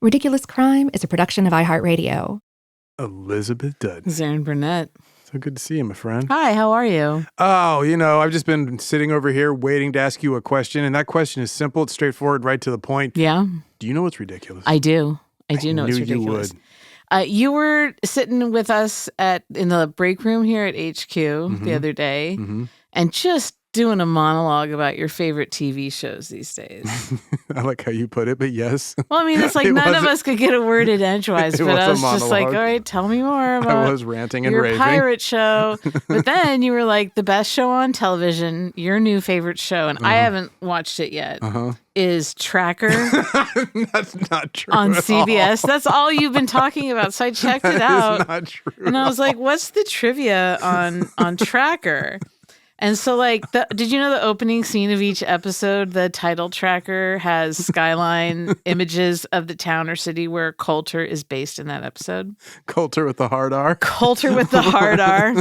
Ridiculous Crime is a production of iHeartRadio. Elizabeth Dutton. Zaron Burnett. So good to see you, my friend. Hi, how are you? Oh, I've just been sitting over here waiting to ask you a question, and that question is simple. It's straightforward, right to the point. Yeah. Do you know what's ridiculous? I do. I know it's ridiculous. You would. You were sitting with us in the break room here at HQ the other day, and just doing a monologue about your favorite TV shows these days. I like how you put it, but yes. Well, I mean, it's like none of us could get a word in edgewise, but I was just like, all right, tell me more about I was ranting and your raving. pirate show. But then you were like, the best show on television, your new favorite show, and I haven't watched it yet, is Tracker. That's not true on at CBS. all. That's all you've been talking about. So I checked it out. That is not true. And I was like, what's the trivia on Tracker? And so, did you know the opening scene of each episode, the title tracker has skyline images of the town or city where Coulter is based in that episode? Coulter with the hard R. Coulter with the hard R.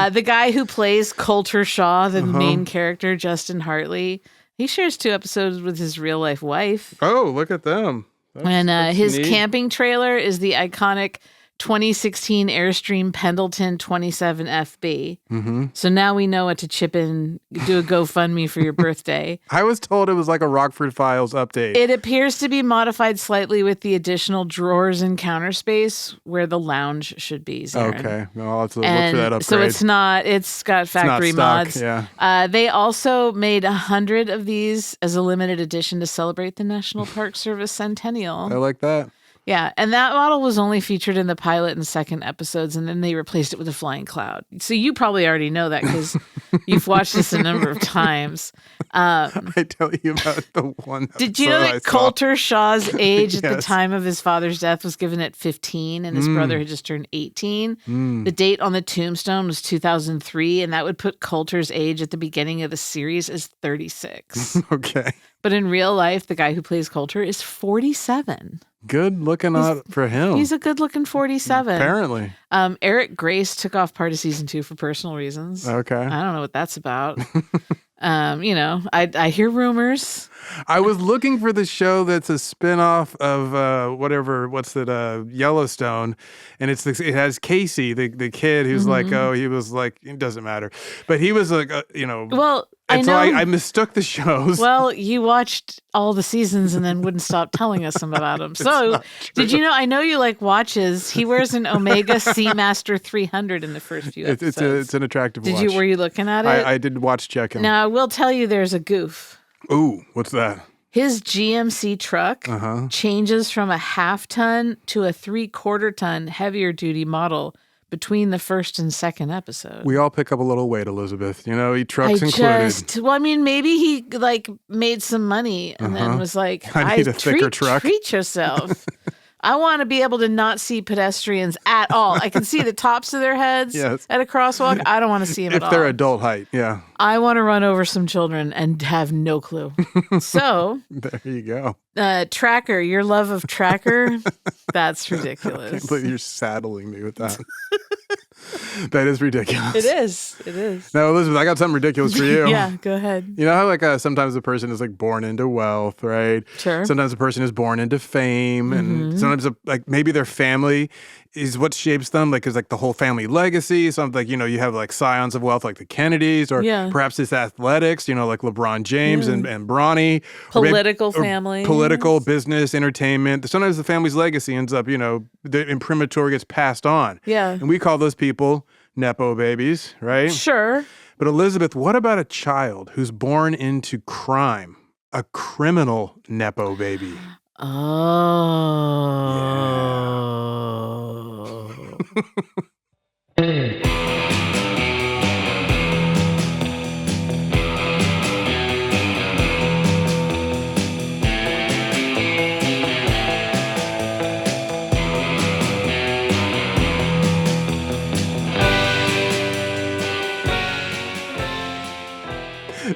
The guy who plays Coulter Shaw, the main character, Justin Hartley, he shares 2 episodes with his real-life wife. Oh, look at them. That's his neat. camping trailer is the iconic 2016 Airstream Pendleton 27FB. So now we know what to chip in, do a GoFundMe for your birthday. I was told it was like a Rockford Files update. It appears to be modified slightly with the additional drawers and counter space where the lounge should be, Zaron. Okay. Well, I'll have to look for that upgrade. So it's got factory it's not mods. stock, yeah. They also made 100 of these as a limited edition to celebrate the National Park Service centennial. I like that. Yeah, and that model was only featured in the pilot and second episodes, and then they replaced it with a flying cloud. So you probably already know that because you've watched this a number of times. I tell you about the one. Did you know that Coulter Shaw's age at the Yes. time of his father's death was given at 15, and his brother had just turned 18? The date on the tombstone was 2003, and that would put Coulter's age at the beginning of the series as 36. Okay. But in real life, the guy who plays Coulter is 47. Good looking out for him. He's a good-looking 47. Apparently. Eric Grace took off part of season 2 for personal reasons. Okay. I don't know what that's about. I hear rumors. I was looking for the show that's a spinoff of Yellowstone, and it has Casey, the kid who's he was like, it doesn't matter, but he was like, Well, and I know. so I mistook the shows. Well, you watched all the seasons and then wouldn't stop telling us about them. So, did you know? I know you like watches. He wears an Omega Seamaster 300 in the first few episodes. It's an attractive watch. Were you looking at it? I did watch check him. Now, I will tell you there's a goof. Ooh, what's that? His GMC truck changes from a 1/2 ton to a 3/4 ton heavier duty model between the first and second episode. We all pick up a little weight, Elizabeth. Eat trucks included. Maybe he made some money and then was like, I need a thicker truck. Treat yourself. I want to be able to not see pedestrians at all. I can see the tops of their heads Yes. at a crosswalk. I don't want to see them at all. If they're adult height, yeah. I want to run over some children and have no clue. So, There you go. Tracker, your love of Tracker, that's ridiculous. You're saddling me with that. That is ridiculous. It is. Now, Elizabeth, I got something ridiculous for you. Yeah, go ahead. You know how sometimes a person is born into wealth, right? Sure. Sometimes a person is born into fame, and sometimes maybe their family is what shapes them, is the whole family legacy. Something you have scions of wealth like the Kennedys, or perhaps it's athletics, like LeBron James and Bronny. Political family. Political, business, entertainment. Sometimes the family's legacy ends up, the imprimatur gets passed on. Yeah. And we call those people nepo babies, right? Sure. But Elizabeth, what about a child who's born into crime? A criminal nepo baby. Oh.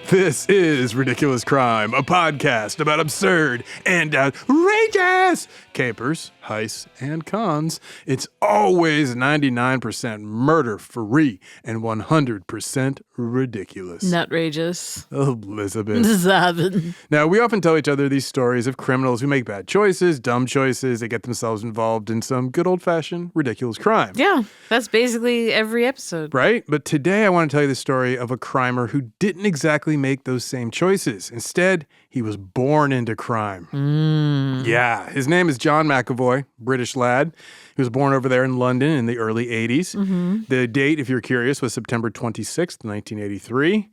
This is Ridiculous Crime, a podcast about absurd and outrageous capers, heists, and cons. It's always 99% murder-free and 100% ridiculous. Nutrageous. Elizabeth. Zaron. Now, we often tell each other these stories of criminals who make bad choices, dumb choices. They get themselves involved in some good old-fashioned ridiculous crime. Yeah, that's basically every episode. Right? But today I want to tell you the story of a crimer who didn't exactly make those same choices. Instead, he was born into crime. Yeah, his name is John McAvoy, British lad. He was born over there in London in the early 80s. The date, if you're curious, was September 26th, 1983.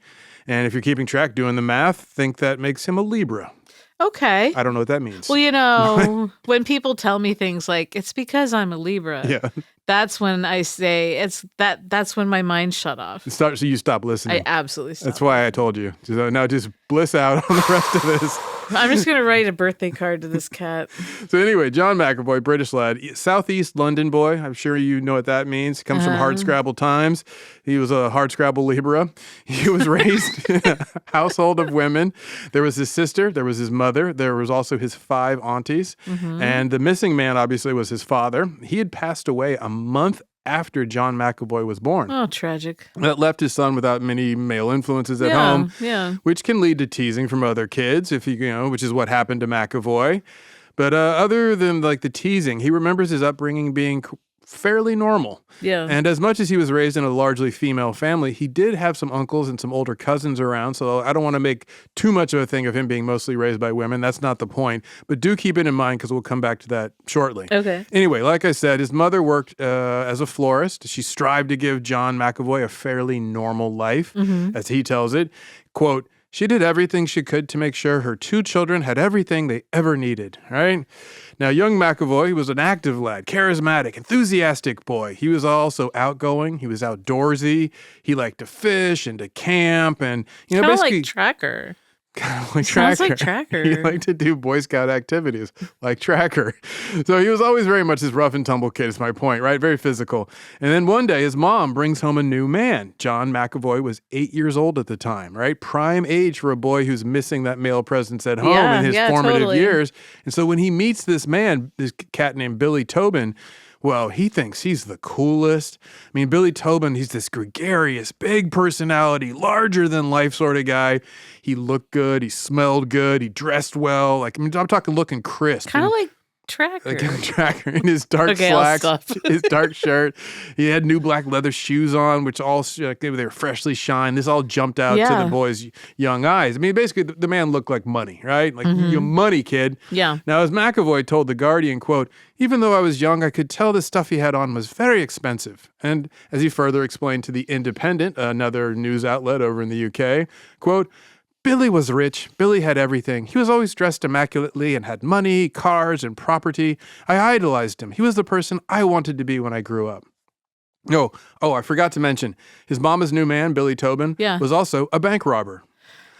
And if you're keeping track, doing the math, think that makes him a Libra. Okay. I don't know what that means. Well, when people tell me things like, it's because I'm a Libra, yeah. That's when I say that's when my mind shut off. So you stop listening. I absolutely stopped. That's why I told you. So now just bliss out on the rest of this. I'm just going to write a birthday card to this cat. So anyway, John McAvoy, British lad, Southeast London boy. I'm sure you know what that means. He comes from hardscrabble times. He was a hardscrabble Libra. He was raised in a household of women. There was his sister. There was his mother. There was also his 5 aunties. And the missing man, obviously, was his father. He had passed away a month after John McAvoy was born. Oh, tragic. That left his son without many male influences at home, which can lead to teasing from other kids, which is what happened to McAvoy. But other than like the teasing, he remembers his upbringing being fairly normal. Yeah. And as much as he was raised in a largely female family, he did have some uncles and some older cousins around. So I don't want to make too much of a thing of him being mostly raised by women. That's not the point. But do keep it in mind because we'll come back to that shortly. Okay. Anyway, like I said, his mother worked as a florist. She strived to give John McAvoy a fairly normal life, as he tells it. Quote, she did everything she could to make sure her 2 children had everything they ever needed, right? Now, young McAvoy, he was an active lad, charismatic, enthusiastic boy. He was also outgoing. He was outdoorsy. He liked to fish and to camp and, basically like Tracker. Kind of like Sounds Tracker. like Tracker. He liked to do Boy Scout activities like Tracker. So he was always very much this rough and tumble kid is my point, right? Very physical. And then one day his mom brings home a new man. John McAvoy was 8 years old at the time, right? Prime age for a boy who's missing that male presence at home in his formative years. And so when he meets this man, this cat named Billy Tobin, well, he thinks he's the coolest. I mean, Billy Tobin, he's this gregarious, big personality, larger than life sort of guy. He looked good. He smelled good. He dressed well. I'm talking looking crisp. Kind of like Tracker. Like a Tracker in his dark slacks, his dark shirt. He had new black leather they were freshly shined. This all jumped out to the boy's young eyes. I mean, basically, the man looked like money, right? Like, you money, kid. Yeah. Now, as McAvoy told The Guardian, quote, even though I was young, I could tell the stuff he had on was very expensive. And as he further explained to The Independent, another news outlet over in the UK, quote, Billy was rich. Billy had everything. He was always dressed immaculately and had money, cars, and property. I idolized him. He was the person I wanted to be when I grew up. I forgot to mention, his mama's new man, Billy Tobin, was also a bank robber.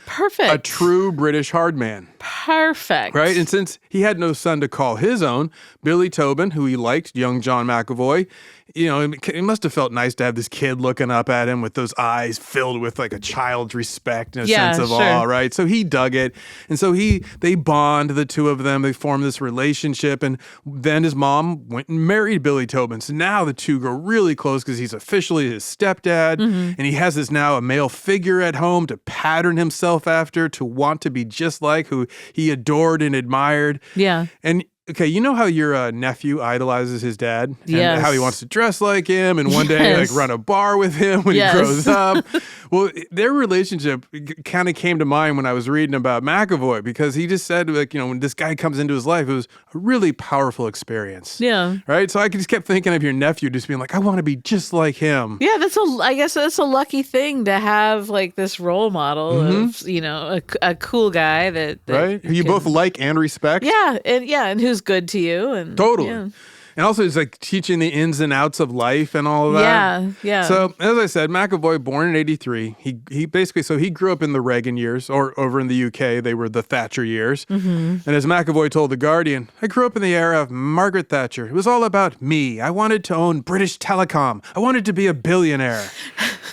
Perfect. A true British hard man. Perfect. Right? And since he had no son to call his own, Billy Tobin, who he liked, young John McAvoy, it must have felt nice to have this kid looking up at him with those eyes filled with like a child's respect and a sense of awe, right? So he dug it. And so they bond, the two of them. They form this relationship. And then his mom went and married Billy Tobin. So now the two grow really close because he's officially his stepdad. And he has this now a male figure at home to pattern himself after, to want to be just like, who he adored and admired. Yeah. And okay, you know how your nephew idolizes his dad? And how he wants to dress like him and one day run a bar with him when he grows up? Well, their relationship kind of came to mind when I was reading about McAvoy, because he just said, when this guy comes into his life, it was a really powerful experience. Yeah. Right? So I just kept thinking of your nephew just being like, I want to be just like him. Yeah, I guess that's a lucky thing to have, like, this role model of, a cool guy that right? Who you both like and respect. Yeah, and who's good to you. And totally. Yeah. And also it's like teaching the ins and outs of life and all of that. Yeah. So as I said, McAvoy, born in 83, he basically, so he grew up in the Reagan years, or over in the UK, they were the Thatcher years. And as McAvoy told The Guardian, I grew up in the era of Margaret Thatcher. It was all about me. I wanted to own British Telecom. I wanted to be a billionaire.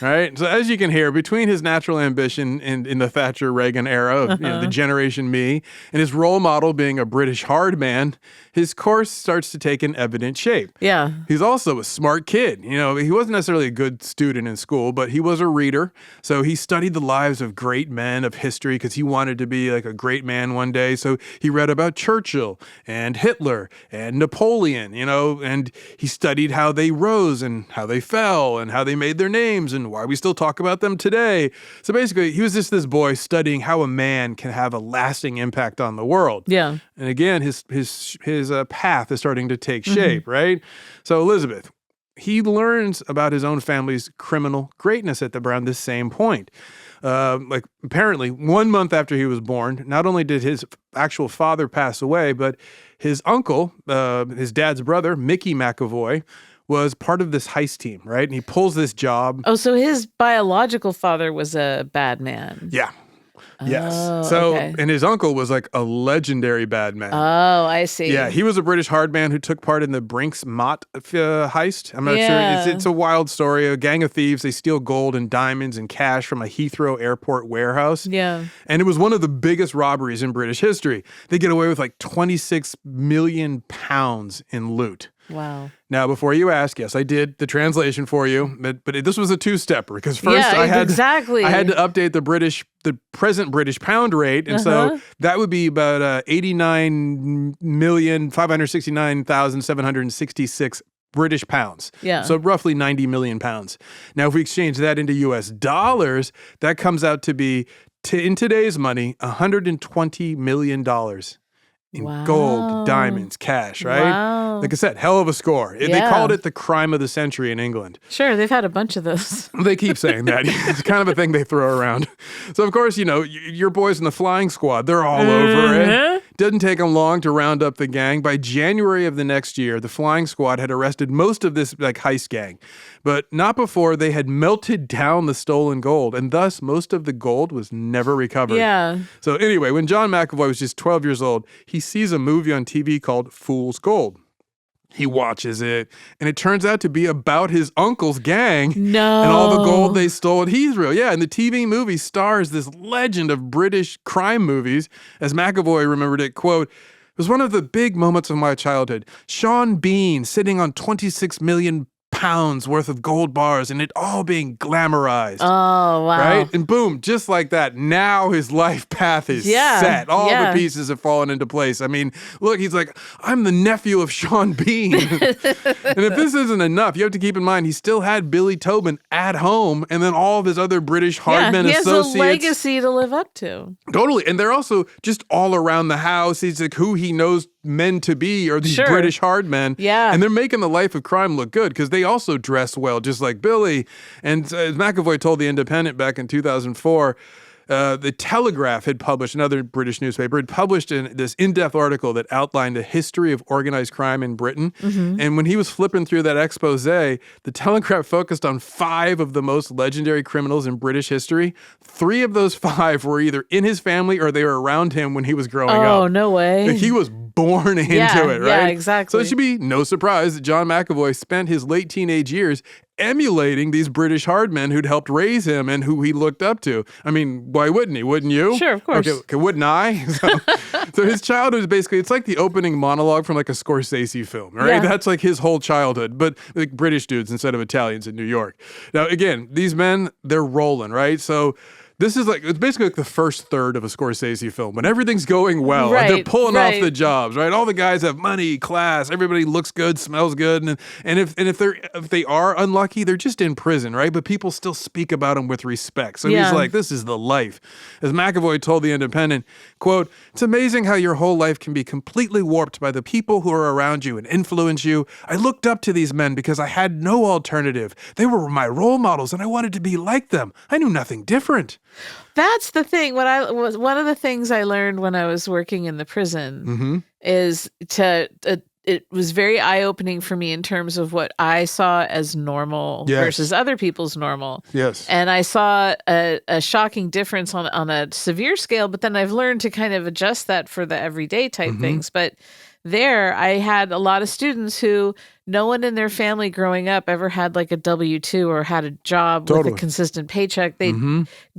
Right? So as you can hear, between his natural ambition in the Thatcher-Reagan era of the Generation Me, and his role model being a British hard man, his course starts to take an ebb evident shape. Yeah. He's also a smart kid. You know, he wasn't necessarily a good student in school, but he was a reader. So he studied the lives of great men of history because he wanted to be like a great man one day. So he read about Churchill and Hitler and Napoleon, you know, and he studied how they rose and how they fell and how they made their names and why we still talk about them today. So basically, he was just this boy studying how a man can have a lasting impact on the world. Yeah. And again, his path is starting to take shape, right? So Elizabeth, he learns about his own family's criminal greatness at around this same point. Like apparently 1 month after he was born, not only did his actual father pass away, but his uncle, his dad's brother, Mickey McAvoy, was part of this heist team, right? And he pulls this job. Oh, so his biological father was a bad man. Yeah. Yes. Oh, so, okay. And his uncle was like a legendary bad man. Oh, I see. Yeah, he was a British hard man who took part in the Brinks Mott heist. I'm not sure. It's a wild story. A gang of thieves, they steal gold and diamonds and cash from a Heathrow airport warehouse. Yeah. And it was one of the biggest robberies in British history. They get away with like 26 million pounds in loot. Wow. Now, before you ask, yes, I did the translation for you, but this was a two-stepper because first I had to update the present British pound rate, and so that would be about 89,569,766 British pounds. Yeah. So roughly 90 million pounds. Now, if we exchange that into US dollars, that comes out to be, in today's money, $120 million. In gold, diamonds, cash, right? Wow. Like I said, hell of a score. Yeah. They called it the crime of the century in England. Sure, they've had a bunch of those. They keep saying that. It's kind of a thing they throw around. So, of course, you know, your boys in the flying squad, they're all over it. Didn't take them long to round up the gang. By January of the next year, the flying squad had arrested most of this like heist gang, but not before they had melted down the stolen gold, and thus most of the gold was never recovered. Yeah. So anyway, when John McAvoy was just 12 years old, he sees a movie on TV called Fool's Gold. He watches it, and it turns out to be about his uncle's gang and all the gold they stole at Heathrow. Yeah, and the TV movie stars this legend of British crime movies. As McAvoy remembered it, quote, "It was one of the big moments of my childhood. Sean Bean sitting on 26 million pounds worth of gold bars and it all being glamorized." Oh, wow. Right? And boom, just like that, now his life path is set. All the pieces have fallen into place. I mean, look, he's like, I'm the nephew of Sean Bean. And if this isn't enough, you have to keep in mind, he still had Billy Tobin at home and then all of his other British hardmen associates. He has a legacy to live up to. Totally. And they're also just all around the house. He's like who he knows men to be are these British hard men. Yeah. And they're making the life of crime look good because they also dress well, just like Billy. And as McAvoy told The Independent back in 2004, the Telegraph had published, another British newspaper, had published this in-depth article that outlined the history of organized crime in Britain. And when he was flipping through that expose, the Telegraph focused on 5 of the most legendary criminals in British history. 3 of those 5 were either in his family or they were around him when he was growing up. Oh, no way. Like he was born into it, right? Yeah, exactly. So it should be no surprise that John McAvoy spent his late teenage years emulating these British hard men who'd helped raise him and who he looked up to. I mean, why wouldn't he? Wouldn't you? Sure, of course. Okay, wouldn't I? So his childhood is basically, it's like the opening monologue from like a Scorsese film, right? Yeah. That's like his whole childhood, but like British dudes instead of Italians in New York. Now, again, these men, they're rolling, right? So this is like, it's basically like the first third of a Scorsese film when everything's going well. Right, and they're pulling off right. the jobs, right? All the guys have money, class, everybody looks good, smells good. And if they are unlucky, they're just in prison, right? But people still speak about them with respect. So he's like, this is the life. As McAvoy told The Independent, quote, "It's amazing how your whole life can be completely warped by the people who are around you and influence you. I looked up to these men because I had no alternative. They were my role models and I wanted to be like them. I knew nothing different." That's the thing. One of the things I learned when I was working in the prison is it was very eye-opening for me in terms of what I saw as normal versus other people's normal. Yes. And I saw a shocking difference on a severe scale, but then I've learned to kind of adjust that for the everyday type things. But there, I had a lot of students who no one in their family growing up ever had like a W-2 or had a job with a consistent paycheck.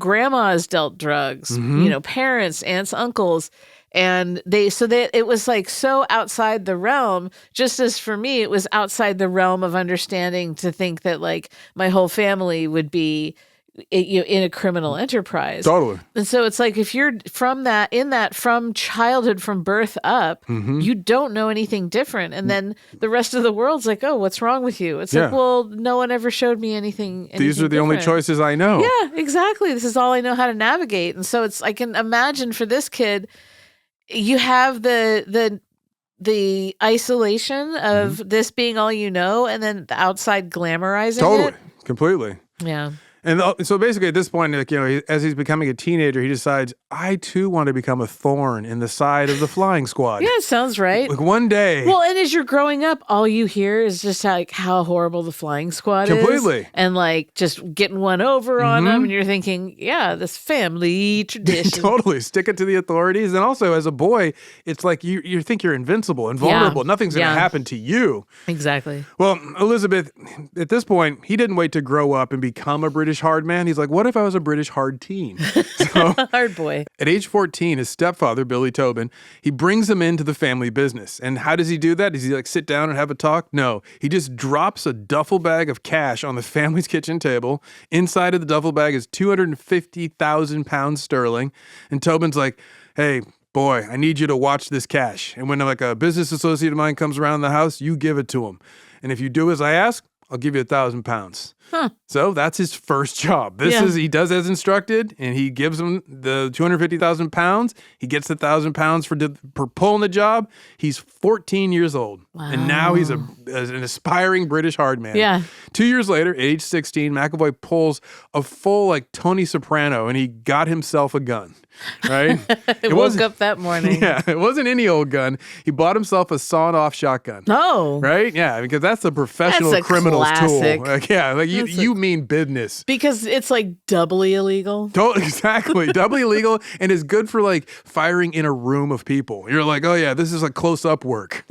Grandmas dealt drugs, you know, parents, aunts, uncles. And it was like so outside the realm, just as for me, it was outside the realm of understanding to think that like my whole family would be in a criminal enterprise. Totally. And so it's like, if you're from childhood, from birth up, you don't know anything different. And then the rest of the world's like, oh, what's wrong with you? It's like, well, no one ever showed me anything These are the different. only choices I know. Yeah, exactly. This is all I know how to navigate. And so I can imagine for this kid, you have the isolation of this being all you know, and then the outside glamorizing it. Completely. Yeah. And so basically at this point, like, as he's becoming a teenager, he decides, I too want to become a thorn in the side of the flying squad. Yeah, sounds right. Like one day. Well, and as you're growing up, all you hear is just how horrible the flying squad is. Completely. And like just getting one over on them. And you're thinking, yeah, this family tradition. Totally. Stick it to the authorities. And also as a boy, it's like you think you're invincible and vulnerable. Nothing's going to happen to you. Exactly. Well, Elizabeth, at this point, he didn't wait to grow up and become a British hard man. He's like, what if I was a British hard teen? So, hard boy. At age 14, his stepfather, Billy Tobin, he brings him into the family business. And how does he do that? Does he like sit down and have a talk? No. He just drops a duffel bag of cash on the family's kitchen table. Inside of the duffel bag is 250,000 pounds sterling. And Tobin's like, hey, boy, I need you to watch this cash. And when like a business associate of mine comes around the house, you give it to him. And if you do as I ask, I'll give you 1,000 pounds. So that's his first job. He does as instructed, and he gives him the 250,000 pounds. He gets the 1,000 pounds for pulling the job. He's 14 years old. Wow. And now he's an aspiring British hard man. Yeah. 2 years later, age 16, McAvoy pulls a full like Tony Soprano, and he got himself a gun. Right? It woke up that morning. Yeah, it wasn't any old gun. He bought himself a sawed-off shotgun. Oh. Right? Yeah, because that's the professional criminal's tool. Like, yeah, like you mean business. Because it's like doubly illegal. Exactly. Doubly illegal, and is good for like firing in a room of people. You're like, oh yeah, this is like close-up work.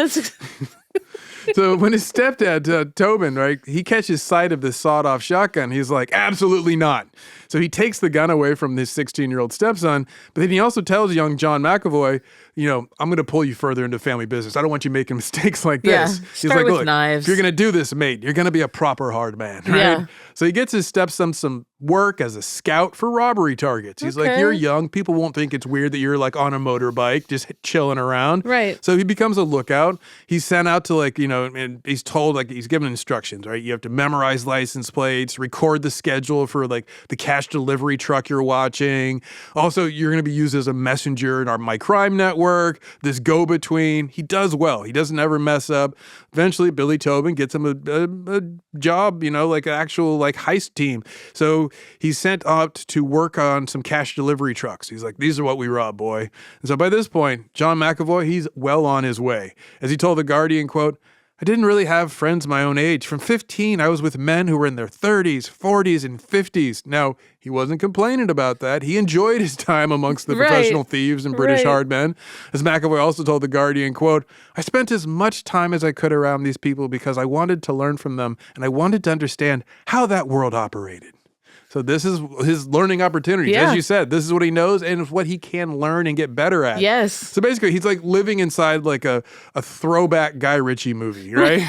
So when his stepdad, Tobin, right, he catches sight of this sawed-off shotgun, he's like, absolutely not. So he takes the gun away from his 16-year-old stepson, but then he also tells young John McAvoy, I'm going to pull you further into family business. I don't want you making mistakes like this. He's like, with knives. If you're going to do this, mate, you're going to be a proper hard man, right? Yeah. So he gets his stepson some work as a scout for robbery targets. He's like, you're young. People won't think it's weird that you're like on a motorbike, just chilling around. Right. So he becomes a lookout. He's sent out to like, and he's told, like, he's given instructions, right? You have to memorize license plates, record the schedule for like the cash delivery truck you're watching. Also, you're going to be used as a messenger in my crime network, this go-between. He does well. He doesn't ever mess up. Eventually, Billy Tobin gets him a job, like an actual like heist team. So he's sent out to work on some cash delivery trucks. He's like, these are what we rob, boy. And so by this point, John McAvoy, he's well on his way. As he told The Guardian, quote, I didn't really have friends my own age. From 15, I was with men who were in their 30s, 40s, and 50s. Now, he wasn't complaining about that. He enjoyed his time amongst the professional thieves and British hard men. As McAvoy also told The Guardian, quote, I spent as much time as I could around these people because I wanted to learn from them and I wanted to understand how that world operated. So this is his learning opportunity. Yeah. As you said, this is what he knows and what he can learn and get better at. Yes. So basically, he's like living inside like a throwback Guy Ritchie movie, right?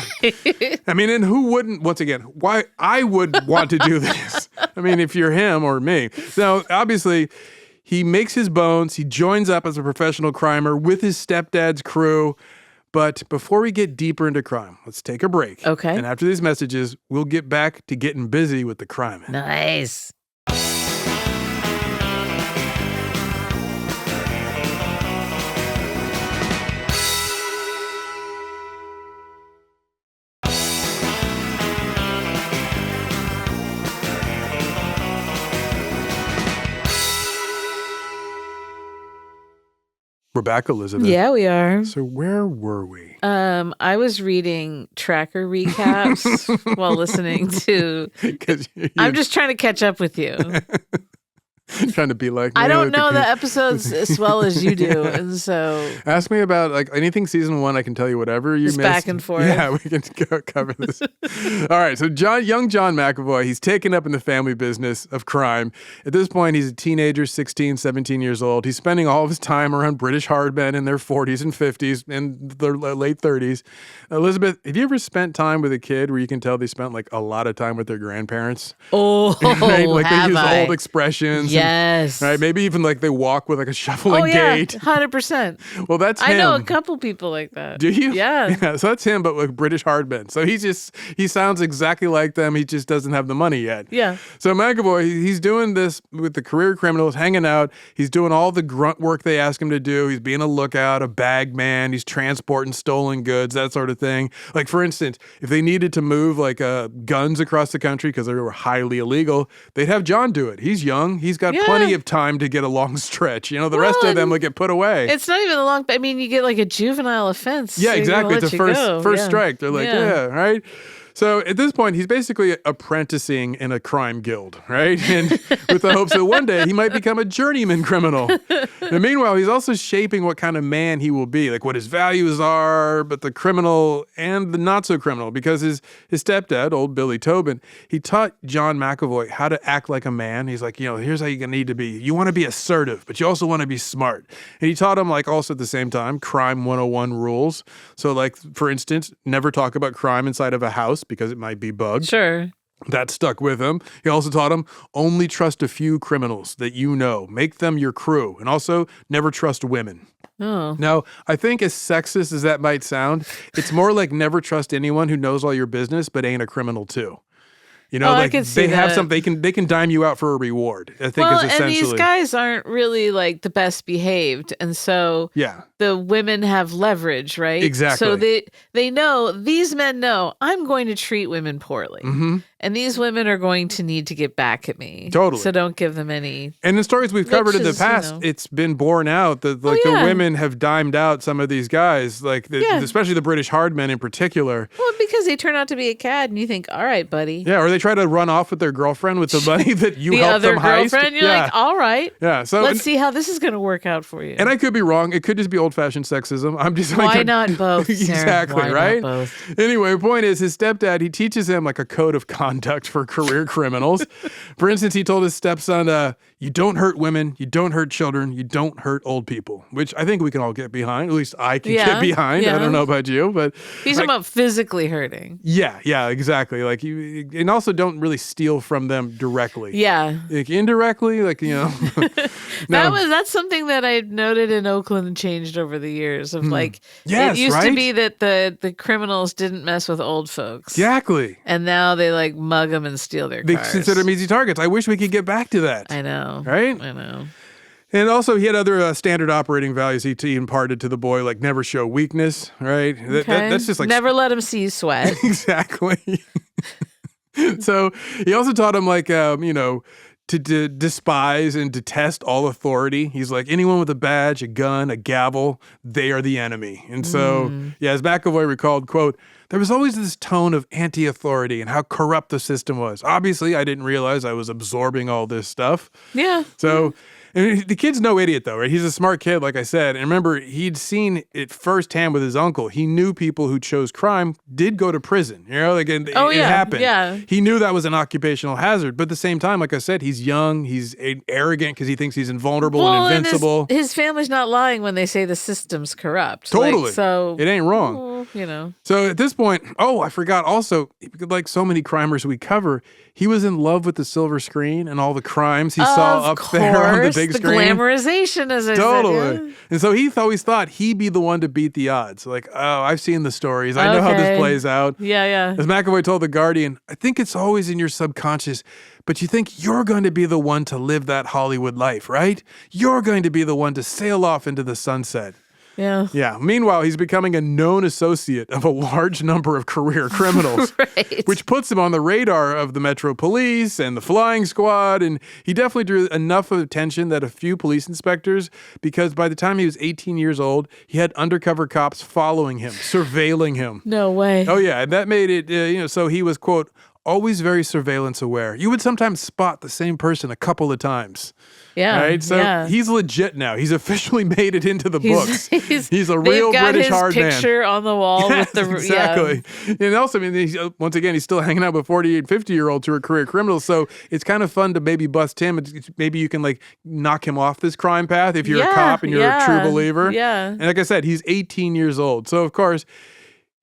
I mean, and who wouldn't, once again, why I would want to do this? I mean, if you're him or me. Now, obviously, he makes his bones. He joins up as a professional crimer with his stepdad's crew. But before we get deeper into crime, let's take a break. Okay. And after these messages, we'll get back to getting busy with the crime. Nice. We're back, Elizabeth. Yeah, we are. So where were we? I was reading tracker recaps while listening to... I'm just trying to catch up with you. Trying to be like me. I don't know the episodes as well as you do, and so ask me about like anything season 1. I can tell you whatever you missed. Back and forth. Yeah, we can cover this. All right, so young John McAvoy, he's taken up in the family business of crime. At this point, he's a teenager, 16, 17 years old. He's spending all of his time around British hard men in their 40s and 50s and their late 30s. Elizabeth, have you ever spent time with a kid where you can tell they spent like a lot of time with their grandparents? Oh, right? Like they use I? old expressions. Yes. And, right? Maybe even like they walk with like a shuffling gait. 100%. Well, that's him. I know a couple people like that. Do you? Yeah. So that's him, but with British hard men. So he sounds exactly like them. He just doesn't have the money yet. Yeah. So McAvoy, he's doing this with the career criminals, hanging out. He's doing all the grunt work they ask him to do. He's being a lookout, a bag man. He's transporting stolen goods, that sort of thing. Like, for instance, if they needed to move like guns across the country because they were highly illegal, they'd have John do it. He's young. He's got plenty of time to get a long stretch. You know, the rest of them would get put away. It's not even a long, I mean, you get like a juvenile offense. Yeah, so exactly. It's a first strike. They're like, right? So at this point, he's basically apprenticing in a crime guild, right? And with the hopes that one day he might become a journeyman criminal. And meanwhile, he's also shaping what kind of man he will be, like what his values are, but the criminal and the not so criminal, because his stepdad, old Billy Tobin, he taught John McAvoy how to act like a man. He's like, here's how you need to be. You want to be assertive, but you also want to be smart. And he taught him, like, also at the same time, crime 101 rules. So, like, for instance, never talk about crime inside of a house, because it might be bugged. Sure. That stuck with him. He also taught him, only trust a few criminals that you know. Make them your crew. And also, never trust women. Oh. Now, I think as sexist as that might sound, it's more like never trust anyone who knows all your business but ain't a criminal too. I can see they have that. some. They can dime you out for a reward. I think is essentially. And these guys aren't really like the best behaved, and so the women have leverage, right? Exactly. So they know, these men know, I'm going to treat women poorly, and these women are going to need to get back at me. Totally. So don't give them any. And in stories we've covered in the past, it's been borne out that the women have dimed out some of these guys, especially the British hard men in particular. Well, because they turn out to be a cad, and you think, all right, buddy. Yeah, or they try to run off with their girlfriend with the money that you helped them heist. The other girlfriend, you're like, all right. Yeah, so let's see how this is going to work out for you. And I could be wrong. It could just be old-fashioned sexism. I'm just why not both? Exactly, Why right? not both? Anyway, the point is, his stepdad, he teaches him like a code of conduct for career criminals. For instance, he told his stepson, you don't hurt women, you don't hurt children, you don't hurt old people, which I think we can all get behind. At least I can get behind. I don't know about you, but he's talking about physically hurting. Yeah, exactly. Like and also don't really steal from them directly. Yeah, like indirectly, like That's something that I've noted in Oakland and changed over the years. Of it used to be that the criminals didn't mess with old folks. Exactly. And now they like mug them and steal their cars. They consider them easy targets. I wish we could get back to that. I know. Right? I know. And also, he had other standard operating values he imparted to the boy, like never show weakness, right? Okay. That's just like... Never let him see you sweat. Exactly. So he also taught him, like, to despise and detest all authority. He's like, anyone with a badge, a gun, a gavel, they are the enemy. And so, as McAvoy recalled, quote, there was always this tone of anti-authority and how corrupt the system was. Obviously, I didn't realize I was absorbing all this stuff. Yeah. So... And the kid's no idiot, though, right? He's a smart kid, like I said. And remember, he'd seen it firsthand with his uncle. He knew people who chose crime did go to prison. It happened. Yeah. He knew that was an occupational hazard. But at the same time, like I said, he's young. He's arrogant because he thinks he's invulnerable and invincible. And his family's not lying when they say the system's corrupt. Totally. So it ain't wrong. So at this point, I forgot also, like so many crimers we cover, he was in love with the silver screen and all the crimes he saw up there on the big screen. The glamorization, as I said. Yeah. And so he always thought he'd be the one to beat the odds. Like, I've seen the stories. I know how this plays out. Yeah. As McAvoy told The Guardian, I think it's always in your subconscious, but you think you're going to be the one to live that Hollywood life, right? You're going to be the one to sail off into the sunset. Yeah. Meanwhile, he's becoming a known associate of a large number of career criminals, right. Which puts him on the radar of the Metro Police and the Flying Squad. And he definitely drew enough attention that a few police inspectors, because by the time he was 18 years old, he had undercover cops following him, surveilling him. No way. Oh, yeah. And that made it, so he was, quote, always very surveillance aware. You would sometimes spot the same person a couple of times. Yeah. Right? So he's legit now. He's officially made it into the books. He's a real British hard man. They've got his picture on the wall with the... Exactly. Yeah. And also, I mean, once again, he's still hanging out with 48, 50-year-olds who are career criminals. So it's kind of fun to maybe bust him. Maybe you can like knock him off this crime path if you're a cop and you're a true believer. Yeah. And like I said, he's 18 years old. So, of course,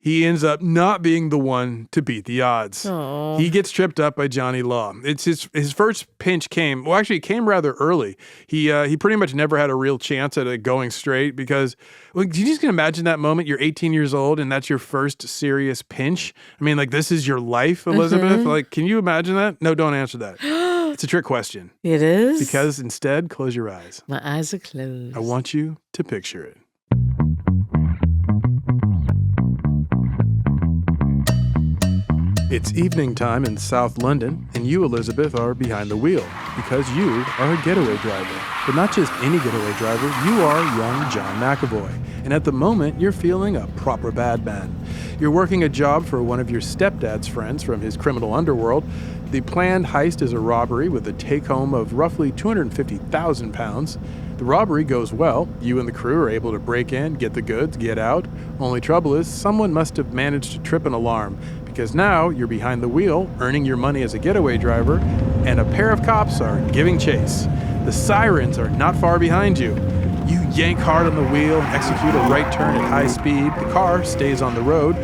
he ends up not being the one to beat the odds. Aww. He gets tripped up by Johnny Law. It's his first pinch came rather early. He pretty much never had a real chance at it going straight because, well, you just can imagine that moment. You're 18 years old and that's your first serious pinch. I mean, like, this is your life, Elizabeth. Mm-hmm. Like, can you imagine that? No, don't answer that. It's a trick question. It is? Because instead, close your eyes. My eyes are closed. I want you to picture it. It's evening time in South London, and you, Elizabeth, are behind the wheel because you are a getaway driver. But not just any getaway driver, you are young John McAvoy. And at the moment, you're feeling a proper bad man. You're working a job for one of your stepdad's friends from his criminal underworld. The planned heist is a robbery with a take-home of roughly £250,000. The robbery goes well. You and the crew are able to break in, get the goods, get out. Only trouble is, someone must have managed to trip an alarm, because now you're behind the wheel, earning your money as a getaway driver, and a pair of cops are giving chase. The sirens are not far behind you. You yank hard on the wheel, execute a right turn at high speed. The car stays on the road.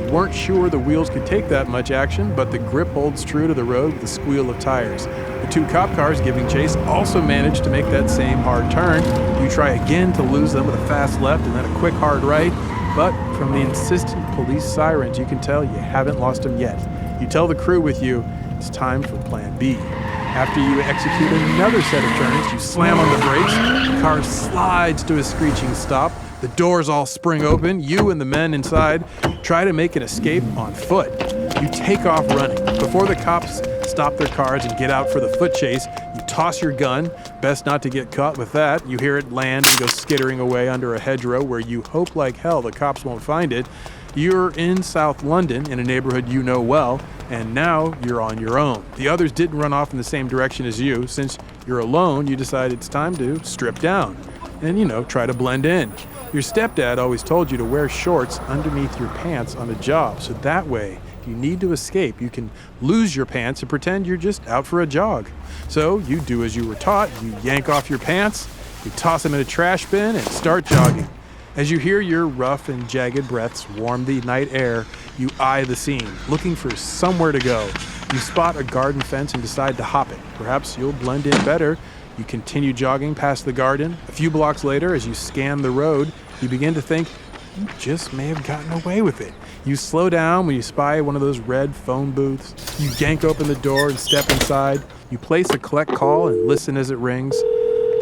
You weren't sure the wheels could take that much action, but the grip holds true to the road with the squeal of tires. The two cop cars giving chase also manage to make that same hard turn. You try again to lose them with a fast left and then a quick hard right. But from the insistent police sirens, you can tell you haven't lost them yet. You tell the crew with you, it's time for plan B. After you execute another set of turns, you slam on the brakes, the car slides to a screeching stop, the doors all spring open, you and the men inside try to make an escape on foot. You take off running. Before the cops stop their cars and get out for the foot chase, you toss your gun. Best not to get caught with that. You hear it land and go skittering away under a hedgerow where you hope like hell the cops won't find it. You're in South London, in a neighborhood you know well, and now you're on your own. The others didn't run off in the same direction as you. Since you're alone, you decide it's time to strip down and, try to blend in. Your stepdad always told you to wear shorts underneath your pants on a job, so that way, if you need to escape, you can lose your pants and pretend you're just out for a jog. So you do as you were taught. You yank off your pants, you toss them in a trash bin, and start jogging. As you hear your rough and jagged breaths warm the night air, you eye the scene, looking for somewhere to go. You spot a garden fence and decide to hop it. Perhaps you'll blend in better. You continue jogging past the garden. A few blocks later, as you scan the road, you begin to think, you just may have gotten away with it. You slow down when you spy one of those red phone booths. You yank open the door and step inside. You place a collect call and listen as it rings.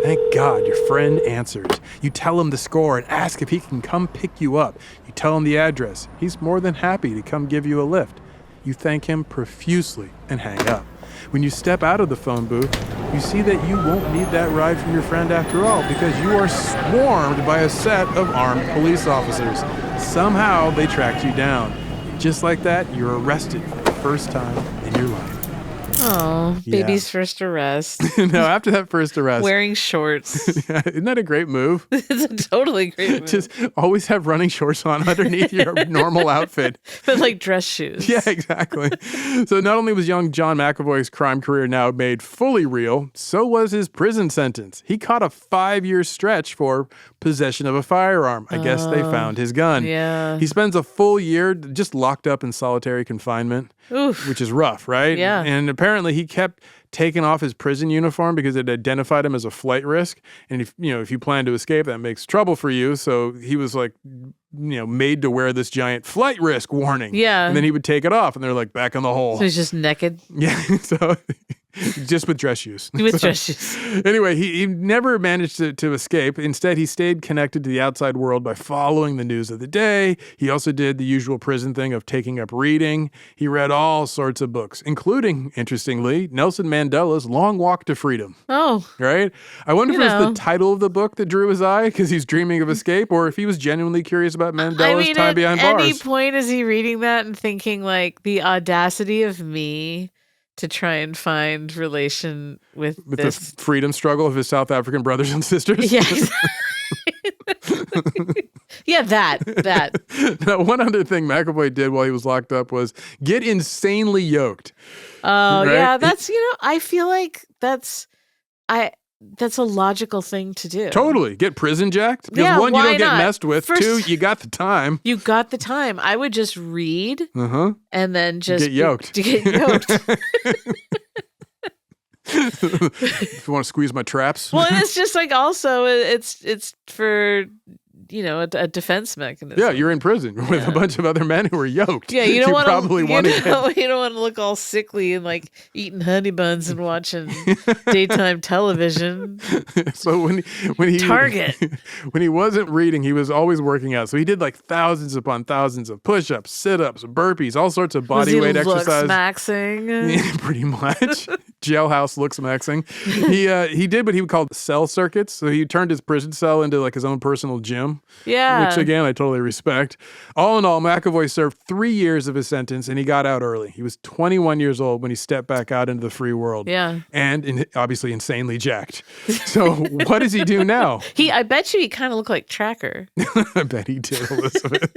Thank God your friend answers. You tell him the score and ask if he can come pick you up. You tell him the address. He's more than happy to come give you a lift. You thank him profusely and hang up. When you step out of the phone booth, you see that you won't need that ride from your friend after all because you are swarmed by a set of armed police officers. Somehow they tracked you down. Just like that, you're arrested for the first time in your life. Oh, baby's first arrest. No, after that first arrest. Wearing shorts. Isn't that a great move? It's a totally great move. Just always have running shorts on underneath your normal outfit. But like dress shoes. Yeah, exactly. So not only was young John McAvoy's crime career now made fully real, so was his prison sentence. He caught a 5-year stretch for possession of a firearm. I guess they found his gun. Yeah. He spends a full year just locked up in solitary confinement. Oof. Which is rough, right? Yeah. And apparently he kept taking off his prison uniform because it identified him as a flight risk. And if you plan to escape, that makes trouble for you. So he was like, made to wear this giant flight risk warning. Yeah. And then he would take it off and they're like back in the hole. So he's just naked. Yeah. So Just with dress shoes. With dress shoes. Anyway, he never managed to escape. Instead, he stayed connected to the outside world by following the news of the day. He also did the usual prison thing of taking up reading. He read all sorts of books, including, interestingly, Nelson Mandela's Long Walk to Freedom. Oh. Right? I wonder if it was the title of the book that drew his eye because he's dreaming of escape, or if he was genuinely curious about Mandela's time behind bars. At any point is he reading that and thinking, like, the audacity of me to try and find relation with the freedom struggle of his South African brothers and sisters? Yeah. Yeah, that. Now, one other thing McAvoy did while he was locked up was get insanely yoked. Oh, right? Yeah, that's, I feel like that's a logical thing to do. Totally. Get prison jacked. Because one, you don't get messed with. First, two, you got the time. You got the time. I would just read and then just get yoked. To get yoked. If you want to squeeze my traps. Well, and it's just like also it's for a defense mechanism. Yeah, you're in prison with a bunch of other men who are yoked. Yeah, you don't want to. You don't want to look all sickly and like eating honey buns and watching daytime television. So when he Target when he wasn't reading, he was always working out. So he did like thousands upon thousands of push-ups, sit-ups, burpees, all sorts of body weight exercise. Maxing. Yeah, pretty much. Jailhouse looks maxing. He did what he would call cell circuits. So he turned his prison cell into like his own personal gym. Yeah. Which, again, I totally respect. All in all, McAvoy served 3 years of his sentence, and he got out early. He was 21 years old when he stepped back out into the free world. Yeah. And obviously insanely jacked. So what does he do now? I bet you he kind of looked like Tracker. I bet he did, Elizabeth.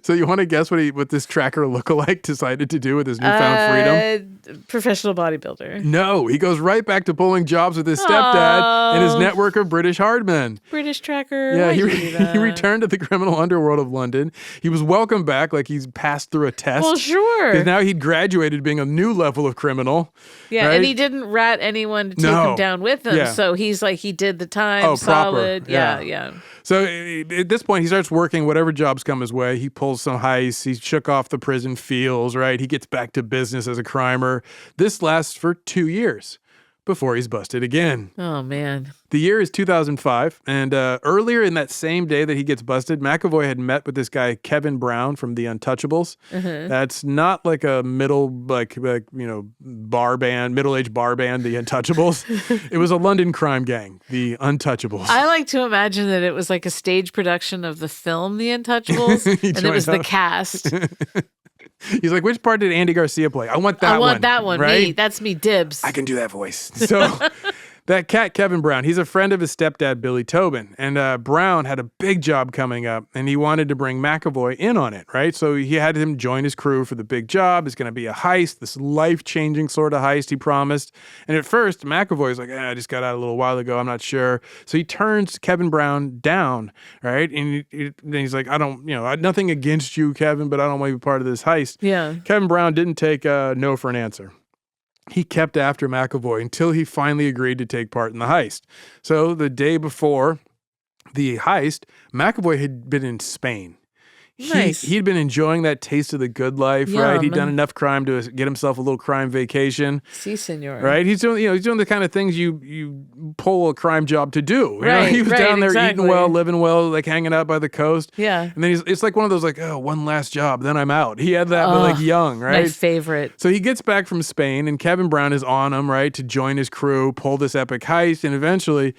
So you want to guess what this Tracker lookalike decided to do with his newfound freedom? Professional bodybuilder. No, he goes right back to pulling jobs with his stepdad and his network of British hardmen. British Tracker. Yeah, he returned to the criminal underworld of London. He was welcomed back like he's passed through a test. Well, sure. Because now he'd graduated being a new level of criminal. Yeah, right? And he didn't rat anyone to take him down with him. Yeah. So he's like, he did the time solid. Proper. Yeah. So at this point, he starts working whatever jobs come his way. He pulls some heists. He shook off the prison feels, right? He gets back to business as a crimer. This lasts for 2 years before he's busted again. Oh, man. The year is 2005, and earlier in that same day that he gets busted, McAvoy had met with this guy, Kevin Brown from the Untouchables. That's not like a bar band, middle-aged bar band, the Untouchables. It was a London crime gang, the Untouchables. I like to imagine that it was like a stage production of the film The Untouchables, and it was the cast. He's like, which part did Andy Garcia play? I want that one. I want that one. Right? Me. That's me, dibs. I can do that voice. So that cat, Kevin Brown, he's a friend of his stepdad, Billy Tobin. And Brown had a big job coming up, and he wanted to bring McAvoy in on it, right? So he had him join his crew for the big job. It's going to be a heist, this life-changing sort of heist he promised. And at first, McAvoy's like, I just got out a little while ago. I'm not sure. So he turns Kevin Brown down, right? And then he's like, I nothing against you, Kevin, but I don't want to be part of this heist. Yeah. Kevin Brown didn't take no for an answer. He kept after McAvoy until he finally agreed to take part in the heist. So the day before the heist, McAvoy had been in Spain. Nice. He'd been enjoying that taste of the good life, right? He'd done enough crime to get himself a little crime vacation. Si, senor. Right? He's doing the kind of things you pull a crime job to do. Right. He was down there eating well, living well, like hanging out by the coast. Yeah. And then it's like one of those like, one last job, then I'm out. He had that, but like young, right? My favorite. So he gets back from Spain, and Kevin Brown is on him, right, to join his crew, pull this epic heist, and eventually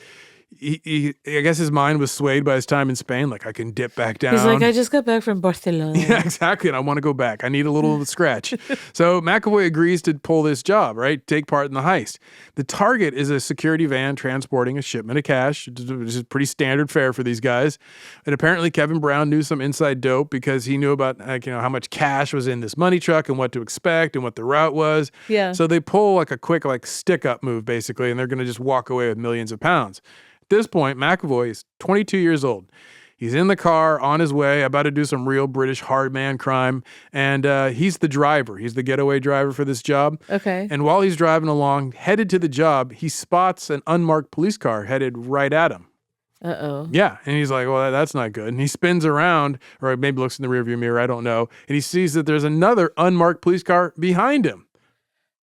I guess his mind was swayed by his time in Spain. Like, I can dip back down. He's like, I just got back from Barcelona. Yeah, exactly. And I want to go back. I need a little scratch. So McAvoy agrees to pull this job, right? Take part in the heist. The target is a security van transporting a shipment of cash, which is pretty standard fare for these guys. And apparently Kevin Brown knew some inside dope because he knew about how much cash was in this money truck and what to expect and what the route was. Yeah. So they pull like a quick stick-up move, basically, and they're going to just walk away with millions of pounds. At this point, McAvoy is 22 years old. He's in the car on his way, about to do some real British hard man crime, and he's the driver. He's the getaway driver for this job. Okay. And while he's driving along, headed to the job, he spots an unmarked police car headed right at him. Uh-oh. Yeah, and he's like, well, that's not good. And he spins around, or maybe looks in the rearview mirror, I don't know, and he sees that there's another unmarked police car behind him.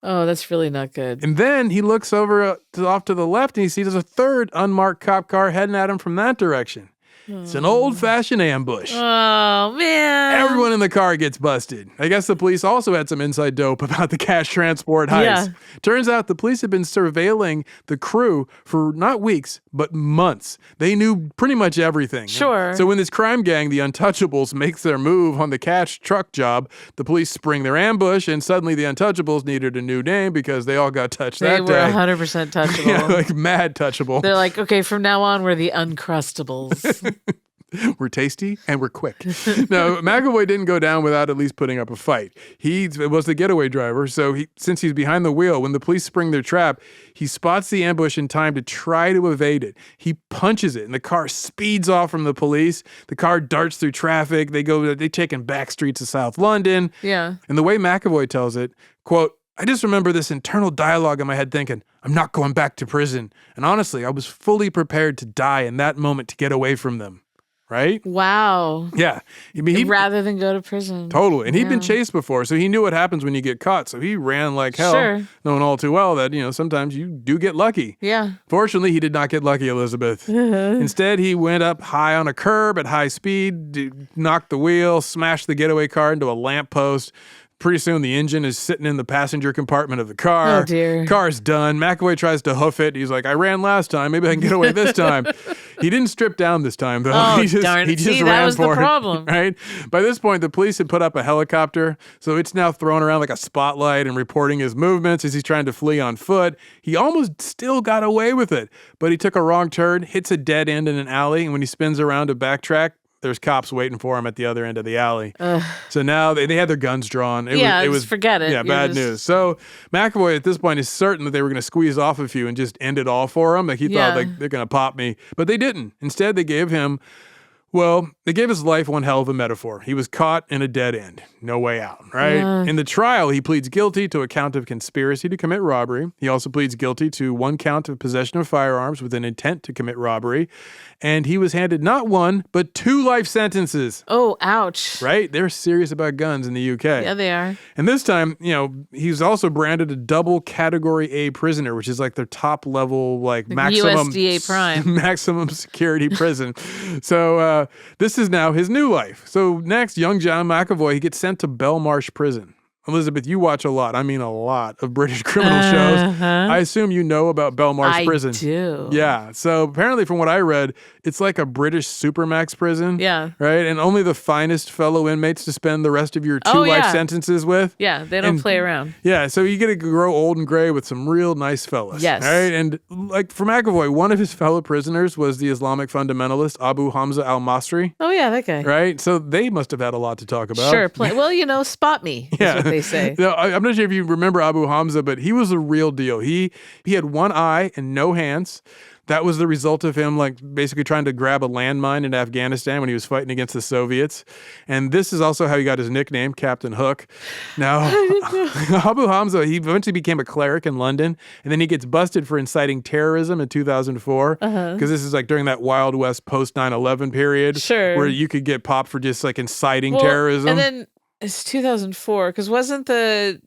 Oh, that's really not good. And then he looks over off to the left and he sees a third unmarked cop car heading at him from that direction. It's an old-fashioned ambush. Oh, man. Everyone in the car gets busted. I guess the police also had some inside dope about the cash transport heist. Yeah. Turns out the police had been surveilling the crew for not weeks, but months. They knew pretty much everything. Sure. So when this crime gang, the Untouchables, makes their move on the cash truck job, the police spring their ambush, and suddenly the Untouchables needed a new name because they all got touched that day. They were 100% touchable. Yeah, like mad touchable. They're like, okay, from now on, we're the Uncrustables. We're tasty and we're quick. Now, McAvoy didn't go down without at least putting up a fight. He was the getaway driver, so since he's behind the wheel, when the police spring their trap, he spots the ambush in time to try to evade it. He punches it, and the car speeds off from the police. The car darts through traffic. They take in back streets of South London. Yeah. And the way McAvoy tells it, quote, I just remember this internal dialogue in my head thinking, I'm not going back to prison. And honestly, I was fully prepared to die in that moment to get away from them. Right? Wow. Yeah. I mean, rather than go to prison. Totally. And he'd been chased before, so he knew what happens when you get caught. So he ran like hell, knowing all too well that, sometimes you do get lucky. Yeah. Fortunately, he did not get lucky, Elizabeth. Instead, he went up high on a curb at high speed, knocked the wheel, smashed the getaway car into a lamppost. Pretty soon, the engine is sitting in the passenger compartment of the car. Oh, dear. Car's done. McAvoy tries to hoof it. He's like, I ran last time. Maybe I can get away this time. He didn't strip down this time, though. Oh, he just darn. ran that was for the problem. It, right? By this point, the police had put up a helicopter, so it's now thrown around like a spotlight and reporting his movements as he's trying to flee on foot. He almost still got away with it, but he took a wrong turn, hits a dead end in an alley, and when he spins around to backtrack, there's cops waiting for him at the other end of the alley. So now they had their guns drawn. It was forget it. Yeah, bad news. So McAvoy at this point is certain that they were going to squeeze off a few and just end it all for him. Like he thought like they're going to pop me, but they didn't. Instead, they gave his life one hell of a metaphor. He was caught in a dead end. No way out, right? Yeah. In the trial, he pleads guilty to a count of conspiracy to commit robbery. He also pleads guilty to one count of possession of firearms with an intent to commit robbery. And he was handed not one, but 2 life sentences. Oh, ouch. Right? They're serious about guns in the UK. Yeah, they are. And this time, he's also branded a double category A prisoner, which is like their top level, like maximum USDA prime. maximum security prison. So this is now his new life. So next, young John McAvoy, he gets sent to Belmarsh Prison. Elizabeth, you watch a lot of British criminal shows. I assume you know about Belmarsh Prison. I do. Yeah. So apparently from what I read, it's like a British supermax prison. Yeah. Right? And only the finest fellow inmates to spend the rest of your 2 life sentences with. Yeah, they don't play around. Yeah, so you get to grow old and gray with some real nice fellas. Yes. Right? And like for McAvoy, one of his fellow prisoners was the Islamic fundamentalist Abu Hamza al-Masri. Oh, yeah, that guy. Right? So they must have had a lot to talk about. Sure. Well, spot me is what they say. No, I'm not sure if you remember Abu Hamza, but he was the real deal. He had one eye and no hands. That was the result of him like basically trying to grab a landmine in Afghanistan when he was fighting against the Soviets. And this is also how he got his nickname, Captain Hook. Now, Abu Hamza, he eventually became a cleric in London, and then he gets busted for inciting terrorism in 2004. Because this is like during that Wild West post 9/11 period where you could get popped for just like inciting terrorism. And then it's 2004, because wasn't the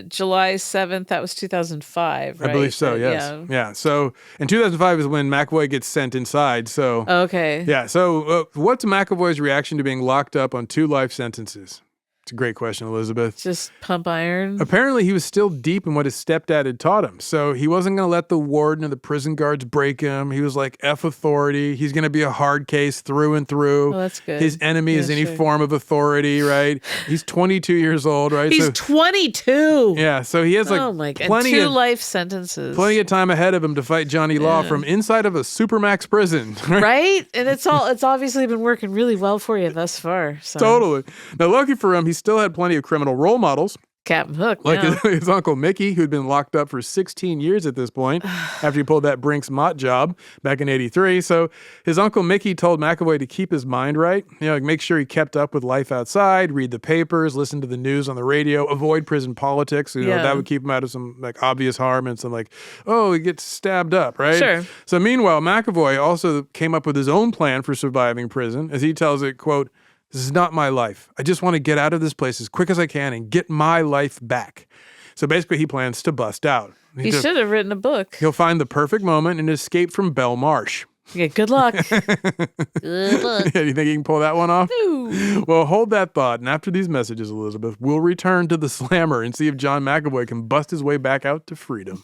July 7th, that was 2005, right? I believe so, yes. Yeah. So, and 2005 is when McAvoy gets sent inside, so... Okay. Yeah, so what's McAvoy's reaction to being locked up on 2 life sentences? It's a great question, Elizabeth. Just pump iron. Apparently, he was still deep in what his stepdad had taught him. So he wasn't going to let the warden or the prison guards break him. He was like, F authority. He's going to be a hard case through and through. Oh, that's good. His enemy is any form of authority, right? He's 22 years old, right? He's 22. Yeah, so he has like plenty 2 of life sentences. Plenty of time ahead of him to fight Johnny Law from inside of a supermax prison. Right? And it's obviously been working really well for you thus far. So. Totally. Now, lucky for him, he still had plenty of criminal role models. Captain Hook. Like his uncle Mickey, who'd been locked up for 16 years at this point after he pulled that Brinks Mott job back in 83. So his uncle Mickey told McAvoy to keep his mind right, make sure he kept up with life outside, read the papers, listen to the news on the radio, avoid prison politics. That would keep him out of some like obvious harm and some like, he gets stabbed up, right? Sure. So meanwhile, McAvoy also came up with his own plan for surviving prison, as he tells it, quote, "This is not my life. I just want to get out of this place as quick as I can and get my life back." So basically, he plans to bust out. He should have written a book. He'll find the perfect moment and escape from Belmarsh. Yeah, good luck. Good luck. Yeah, you think he can pull that one off? No. Well, hold that thought. And after these messages, Elizabeth, we'll return to the Slammer and see if John McAvoy can bust his way back out to freedom.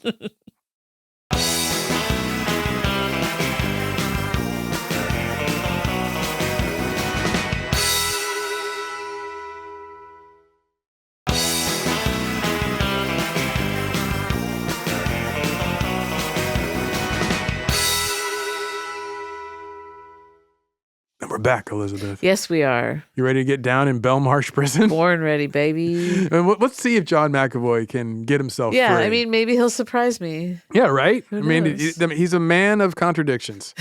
And we're back, Elizabeth. Yes, we are. You ready to get down in Belmarsh prison? Born ready, baby. And let's see if John McAvoy can get himself free. Yeah, I mean, maybe he'll surprise me. Yeah, right? Who I mean, knows? he's a man of contradictions.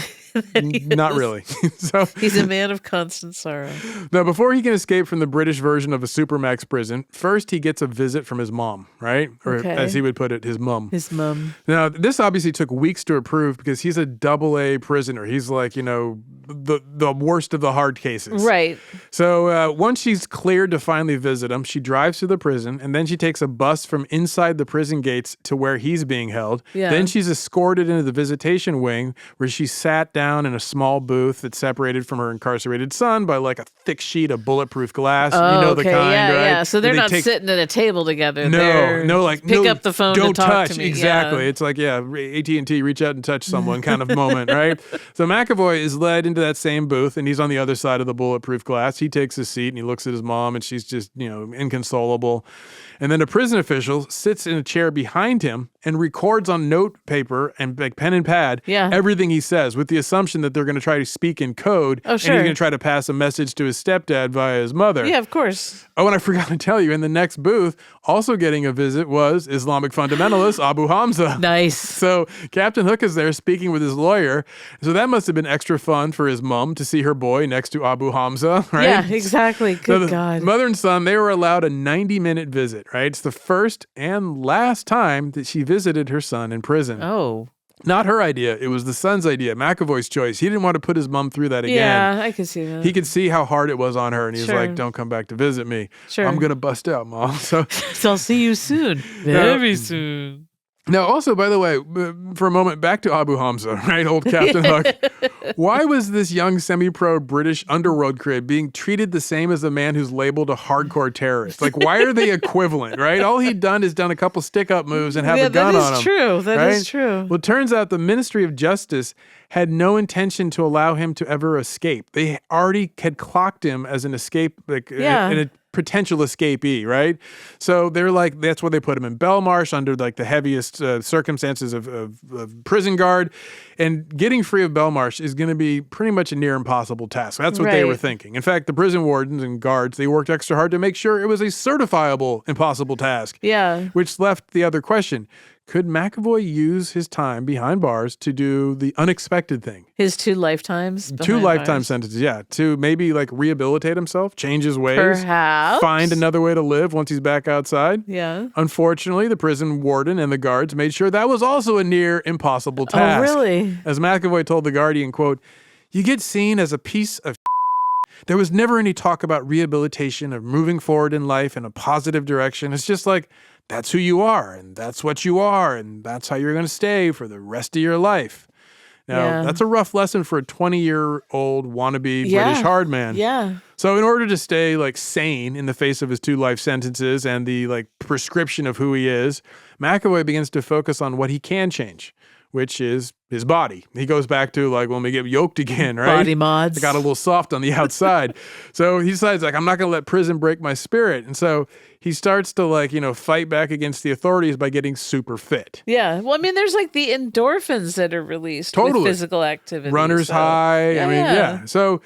Not really. So He's a man of constant sorrow. now, before he can escape from the British version of a supermax prison, first he gets a visit from his mom, right? Or Okay. as he would put it, his mum. His mum. Now, this obviously took weeks to approve because he's a AA prisoner. He's like, the worst of the hard cases. Right. So once she's cleared to finally visit him, she drives to the prison, and then she takes a bus from inside the prison gates to where he's being held. Yeah. Then she's escorted into the visitation wing, where she sat down in a small booth that's separated from her incarcerated son by like a thick sheet of bulletproof glass. Oh, you know okay. the kind, yeah, right? yeah. So they're They not take- sitting at a table together. Pick up the phone don't to talk touch. to me. Exactly. Yeah. It's like, AT&T, reach out and touch someone kind of moment, right? So McAvoy is led into that same booth, and he's on the other side of the bulletproof glass. He takes his seat, and he looks at his mom, and she's just, inconsolable. And then a prison official sits in a chair behind him and records on note paper and like pen and pad everything he says, with the assumption that they're going to try to speak in code. Oh, sure. And he's going to try to pass a message to his stepdad via his mother. Yeah, of course. Oh, and I forgot to tell you, in the next booth, also getting a visit was Islamic fundamentalist Abu Hamza. Nice. So Captain Hook is there speaking with his lawyer. So that must have been extra fun for his mom to see her boy next to Abu Hamza, right? Yeah, exactly. Good So the God. mother and son, they were allowed a 90-minute visit, right? It's the first and last time that she visited her son in prison. Oh. Not her idea. It was the son's idea, McAvoy's choice. He didn't want to put his mom through that again. Yeah, I could see that. He could see how hard it was on her, and he was Sure. like, don't come back to visit me. Sure. I'm going to bust out, Mom. So I'll see you soon. Very soon. now, also, by the way, for a moment, back to Abu Hamza, right? Old Captain Hook. Why was this young semi-pro British underworld crib being treated the same as a man who's labeled a hardcore terrorist? Like, why are they equivalent, right? All he'd done is done a couple stick-up moves and have a gun on him. That is true. That is right? true. Well, it turns out the Ministry of Justice had no intention to allow him to ever escape. They already had clocked him as an escape, a potential escapee, right? So they're like, that's why they put him in Belmarsh under like the heaviest circumstances of prison guard. And getting free of Belmarsh is going to be pretty much a near impossible task. That's what they were thinking. In fact, the prison wardens and guards, they worked extra hard to make sure it was a certifiable impossible task. Yeah. Which left the other question. Could McAvoy use his time behind bars to do the unexpected thing? His 2 lifetimes? 2 lifetime sentences, yeah. To maybe like rehabilitate himself, change his ways. Perhaps. Find another way to live once he's back outside. Yeah. Unfortunately, the prison warden and the guards made sure that was also a near impossible task. Oh, really? As McAvoy told The Guardian, quote, "You get seen as a piece of there was never any talk about rehabilitation or moving forward in life in a positive direction. It's just like, that's who you are, and that's what you are, and that's how you're going to stay for the rest of your life." Now, that's a rough lesson for a 20-year-old wannabe British hard man. Yeah. So in order to stay like sane in the face of his 2 life sentences and the like prescription of who he is, McAvoy begins to focus on what he can change, which is his body. He goes back to like when we get yoked again, right? Body mods. I got a little soft on the outside. So he decides like, I'm not going to let prison break my spirit. And so he starts to like, fight back against the authorities by getting super fit. Yeah. Well, I mean, there's like the endorphins that are released with physical activity. Runner's high. Yeah. So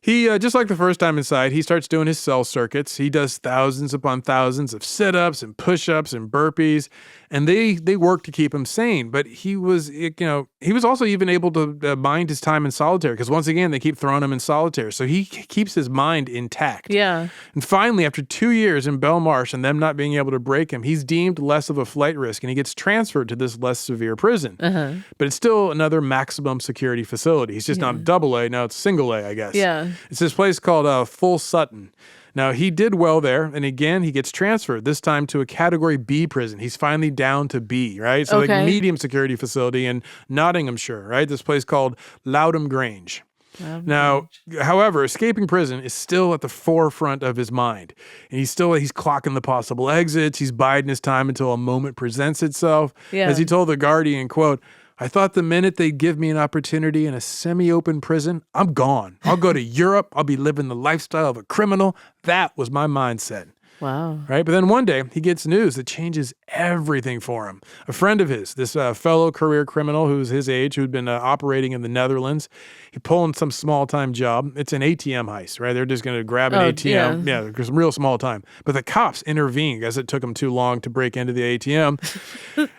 he, just like the first time inside, he starts doing his cell circuits. He does thousands upon thousands of sit-ups and push-ups and burpees, and they work to keep him sane. But he was, he was also even able to mind his time in solitary, because once again, they keep throwing him in solitary. So he keeps his mind intact. Yeah. And finally, after 2 years in Belmarsh and them not being able to break him, he's deemed less of a flight risk, and he gets transferred to this less severe prison. Uh-huh. But it's still another maximum security facility. He's just not a AA, now it's single A, I guess. Yeah. It's this place called Full Sutton. Now, he did well there, and again, he gets transferred, this time to a Category B prison. He's finally down to B, right? So like medium security facility in Nottinghamshire, right? This place called Loudham Grange. Now, however, escaping prison is still at the forefront of his mind. And he's clocking the possible exits. He's biding his time until a moment presents itself. Yeah. As he told The Guardian, quote, "I thought the minute they'd give me an opportunity in a semi-open prison, I'm gone. I'll go to Europe. I'll be living the lifestyle of a criminal." That was my mindset. Wow. Right? But then one day he gets news that changes everything for him. A friend of his, this fellow career criminal who's his age, who'd been operating in the Netherlands, he pulling some small-time job. It's an ATM heist, right? They're just going to grab an ATM. Yeah, some real small time. But the cops intervene as it took them too long to break into the ATM.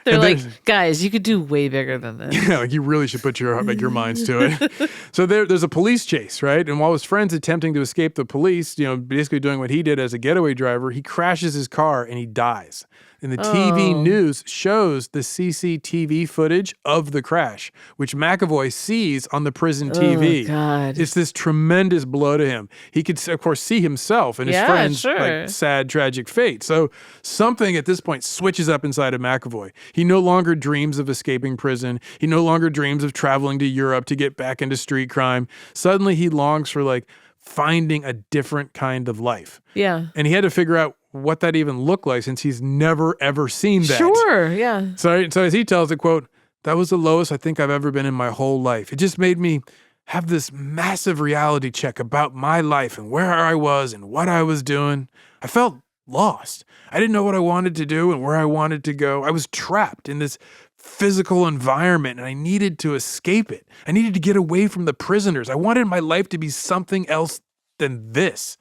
They're like, guys, you could do way bigger than this. Yeah, like you really should put your minds to it. So there's a police chase, right? And while his friend's attempting to escape the police, basically doing what he did as a getaway driver, he crashes his car and he dies. And the TV news shows the CCTV footage of the crash, which McAvoy sees on the prison TV. Oh, God. It's this tremendous blow to him. He could, of course, see himself and his friend's sad, tragic fate. So something at this point switches up inside of McAvoy. He no longer dreams of escaping prison. He no longer dreams of traveling to Europe to get back into street crime. Suddenly he longs for finding a different kind of life. Yeah. And he had to figure out what that even looked like since he's never, ever seen that. Sure, yeah. So as he tells it, quote, "That was the lowest I think I've ever been in my whole life. It just made me have this massive reality check about my life and where I was and what I was doing. I felt lost. I didn't know what I wanted to do and where I wanted to go. I was trapped in this physical environment and I needed to escape it. I needed to get away from the prisoners. I wanted my life to be something else than this."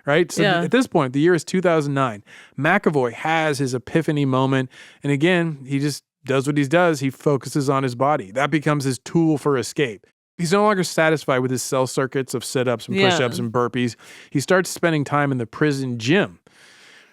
Right? So at this point, the year is 2009. McAvoy has his epiphany moment. And again, he just does what he does. He focuses on his body. That becomes his tool for escape. He's no longer satisfied with his cell circuits of sit-ups and push-ups and burpees. He starts spending time in the prison gym.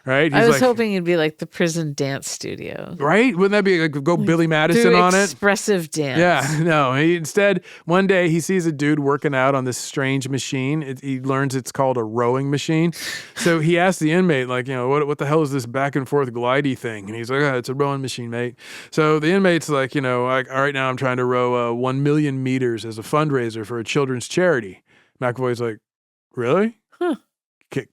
Right? I was hoping it'd be like the prison dance studio. Right? Wouldn't that be go Billy Madison on it? Expressive dance. Yeah, no. Instead, one day he sees a dude working out on this strange machine. He learns it's called a rowing machine. So he asks the inmate, what the hell is this back and forth glidey thing? And he's like, "Oh, it's a rowing machine, mate." So the inmate's like, all right, now I'm trying to row 1 million meters as a fundraiser for a children's charity. McAvoy's like, "Really? Huh.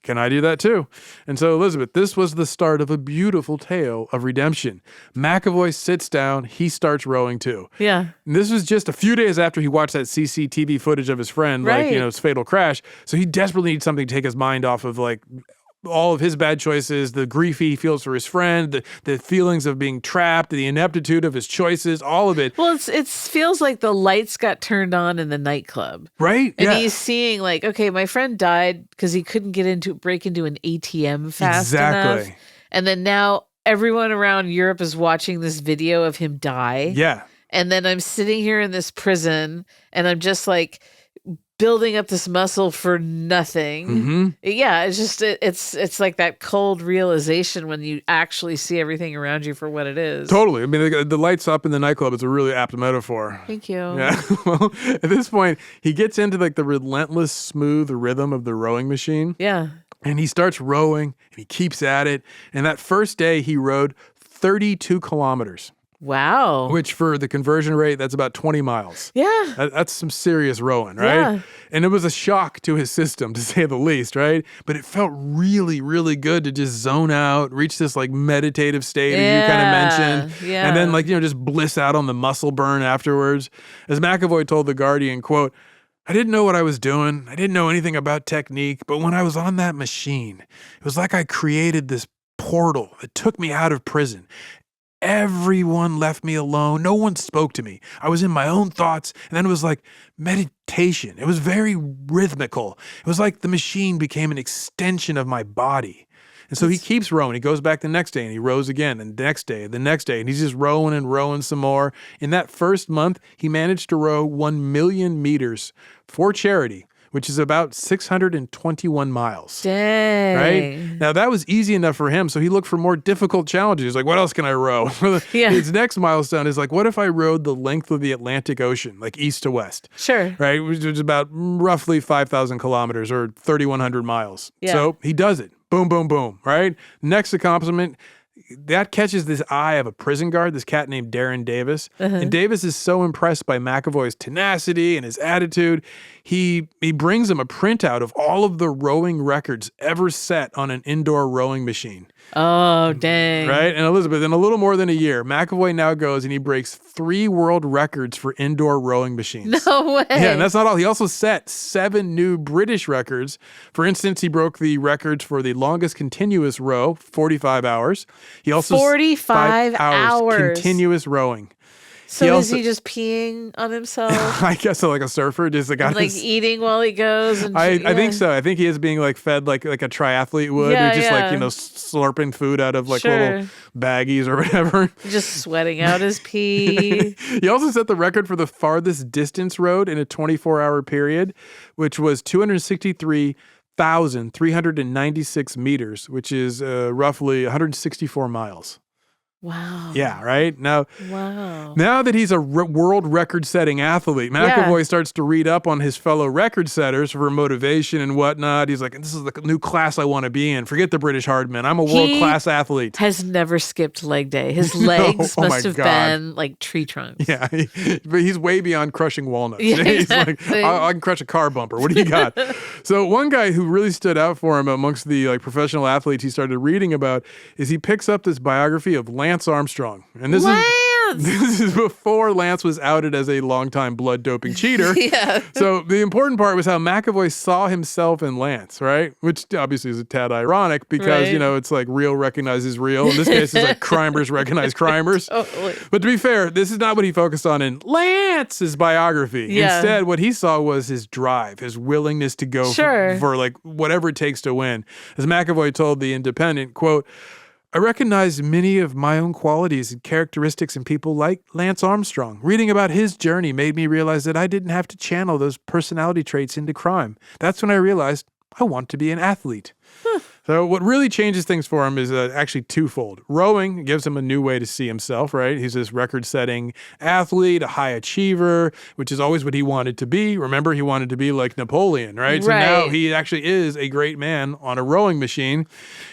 Can I do that too?" And so, Elizabeth, this was the start of a beautiful tale of redemption. McAvoy sits down. He starts rowing too. Yeah. And this was just a few days after he watched that CCTV footage of his friend, his fatal crash. So he desperately needs something to take his mind off of all of his bad choices, the grief he feels for his friend, the feelings of being trapped, the ineptitude of his choices, all of it. Well, it feels like the lights got turned on in the nightclub. Right? And he's seeing okay, my friend died because he couldn't break into an ATM fast enough. And then now everyone around Europe is watching this video of him die. Yeah. And then I'm sitting here in this prison and I'm just building up this muscle for nothing. Mm-hmm. Yeah, it's just it's like that cold realization when you actually see everything around you for what it is. Totally. I mean, the lights up in the nightclub is a really apt metaphor. Thank you. Yeah. Well, at this point, he gets into the relentless, smooth rhythm of the rowing machine. Yeah. And he starts rowing, and he keeps at it. And that first day, he rowed 32 kilometers. Wow. Which for the conversion rate, that's about 20 miles. Yeah. That's some serious rowing, right? Yeah. And it was a shock to his system, to say the least, right? But it felt really, really good to just zone out, reach this meditative state as you kind of mentioned. Yeah. And then just bliss out on the muscle burn afterwards. As McAvoy told The Guardian, quote, "I didn't know what I was doing. I didn't know anything about technique. But when I was on that machine, it was like I created this portal that took me out of prison. Everyone left me alone. No one spoke to me. I was in my own thoughts. And then it was like meditation. It was very rhythmical. It was like the machine became an extension of my body." And so he keeps rowing. He goes back the next day and he rows again, and the next day, and he's just rowing and rowing some more. In that first month, he managed to row 1 million meters for charity, which is about 621 miles. Dang. Right? Now, that was easy enough for him, so he looked for more difficult challenges. He's like, what else can I row? His next milestone is like, what if I rowed the length of the Atlantic Ocean, like east to west? Sure. Right? Which is about roughly 5,000 kilometers or 3,100 miles. Yeah. So he does it. Boom, boom, boom. Right? Next accomplishment, that catches this eye of a prison guard, this cat named Darren Davis. And Davis is so impressed by McAvoy's tenacity and his attitude, he brings him a printout of all of the rowing records ever set on an indoor rowing machine. Oh, dang. Right? And Elizabeth, in a little more than a year, McAvoy now goes and he breaks 3 world records for indoor rowing machines. No way. Yeah, and that's not all. He also set 7 new British records. For instance, he broke the records for the longest continuous row, 45 hours. He also 45 hours continuous rowing. So is he just peeing on himself? I guess so, like a surfer, just like, eating while he goes. And I think so. I think he is being like fed like a triathlete would, or just like slurping food out of like little baggies or whatever. Just sweating out his pee. He also set the record for the farthest distance rowed in a 24-hour period, which was 263,396 meters, which is roughly 164 miles. Wow. Yeah, right? Now that he's a world record-setting athlete, McAvoy starts to read up on his fellow record setters for motivation and whatnot. He's like, this is the new class I want to be in. Forget the British hardmen. I'm a world-class athlete. Has never skipped leg day. His legs must have been like tree trunks. Yeah, but he's way beyond crushing walnuts. Yeah, he's like, I can crush a car bumper. What do you got? So one guy who really stood out for him amongst the like professional athletes he started reading about is he picks up this biography of Lance Armstrong. And this is before Lance was outed as a longtime blood doping cheater. So the important part was how McAvoy saw himself in Lance, right? Which obviously is a tad ironic because, it's like real recognizes real. In this case, it's like crimers recognize crimers. Totally. But to be fair, this is not what he focused on in Lance's biography. Instead, what he saw was his drive, his willingness to go for like whatever it takes to win. As McAvoy told The Independent, quote, I recognize many of my own qualities and characteristics in people like Lance Armstrong. Reading about his journey made me realize that I didn't have to channel those personality traits into crime. That's when I realized I want to be an athlete. So what really changes things for him is actually twofold. Rowing gives him a new way to see himself, right? He's this record-setting athlete, a high achiever, which is always what he wanted to be. Remember, he wanted to be like Napoleon, right? So now he actually is a great man on a rowing machine.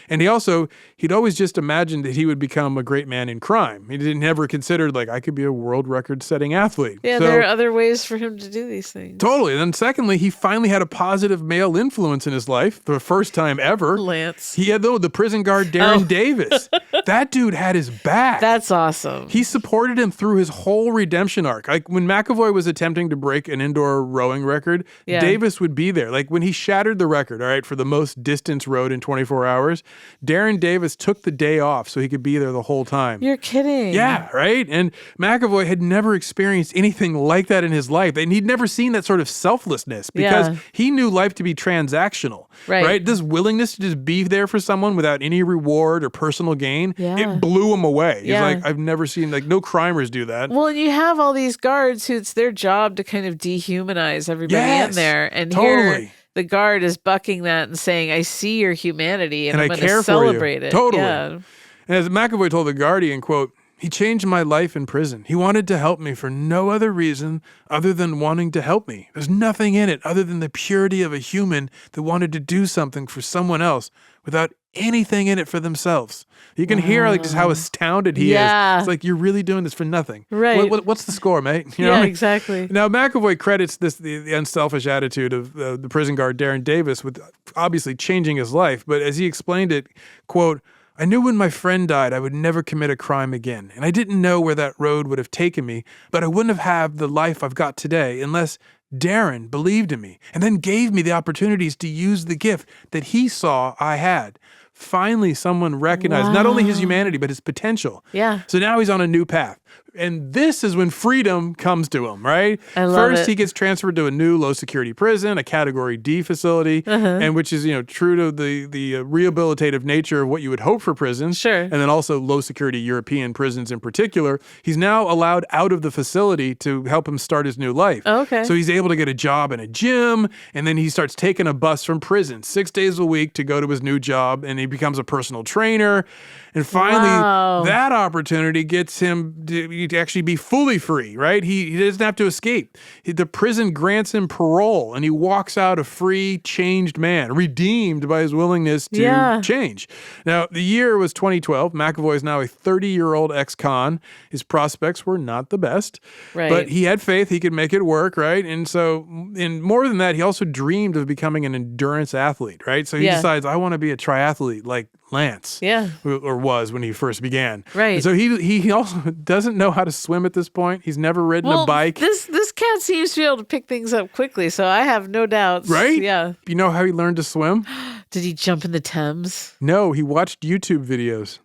And he'd always just imagined that he would become a great man in crime. He never considered, like, I could be a world record-setting athlete. Yeah, there are other ways for him to do these things. Totally. And then secondly, he finally had a positive male influence in his life for the first time ever. Lance. He had, the prison guard Darren Davis. That dude had his back. That's awesome. He supported him through his whole redemption arc. Like when McAvoy was attempting to break an indoor rowing record, Davis would be there. Like when he shattered the record, all right, for the most distance rowed in 24 hours, Darren Davis took the day off so he could be there the whole time. You're kidding. Yeah, right? And McAvoy had never experienced anything like that in his life. And he'd never seen that sort of selflessness because he knew life to be transactional, right? This willingness to just be there for someone without any reward or personal gain, it blew him away. He's like, I've never seen, like, no crimers do that. Well, and you have all these guards who it's their job to kind of dehumanize everybody in there. And here the guard is bucking that and saying, I see your humanity and I'm going to celebrate it. Totally. Yeah. And as McAvoy told The Guardian, quote, he changed my life in prison. He wanted to help me for no other reason other than wanting to help me. There's nothing in it other than the purity of a human that wanted to do something for someone else without anything in it for themselves. You can hear like just how astounded he is. It's like, you're really doing this for nothing. Right. What's the score, mate? You know exactly. Now, McAvoy credits the unselfish attitude of the prison guard Darren Davis with obviously changing his life. But as he explained it, quote, I knew when my friend died I would never commit a crime again, and I didn't know where that road would have taken me, but I wouldn't have the life I've got today unless Darren believed in me and then gave me the opportunities to use the gift that he saw I had. Finally, someone recognized not only his humanity, but his potential. Yeah. So now he's on a new path. And this is when freedom comes to him, right? I love First, it. he gets transferred to a new low-security prison, a Category D facility, and which is, true to the rehabilitative nature of what you would hope for prisons. Sure. And then also low-security European prisons in particular. He's now allowed out of the facility to help him start his new life. Okay. So he's able to get a job in a gym, and then he starts taking a bus from prison 6 days a week to go to his new job, and he becomes a personal trainer. And finally, that opportunity gets him to actually be fully free, right? He doesn't have to escape. The prison grants him parole, and he walks out a free, changed man, redeemed by his willingness to change. Now, the year was 2012. McAvoy is now a 30-year-old ex-con. His prospects were not the best, but he had faith he could make it work, right? And so, and more than that, he also dreamed of becoming an endurance athlete, right? So he decides, I want to be a triathlete like Lance, or was when he first began. Right. And so he also doesn't know how to swim at this point. He's never ridden a bike. This cat seems to be able to pick things up quickly, so I have no doubts. Right? Yeah. You know how he learned to swim? Did he jump in the Thames? No, he watched YouTube videos.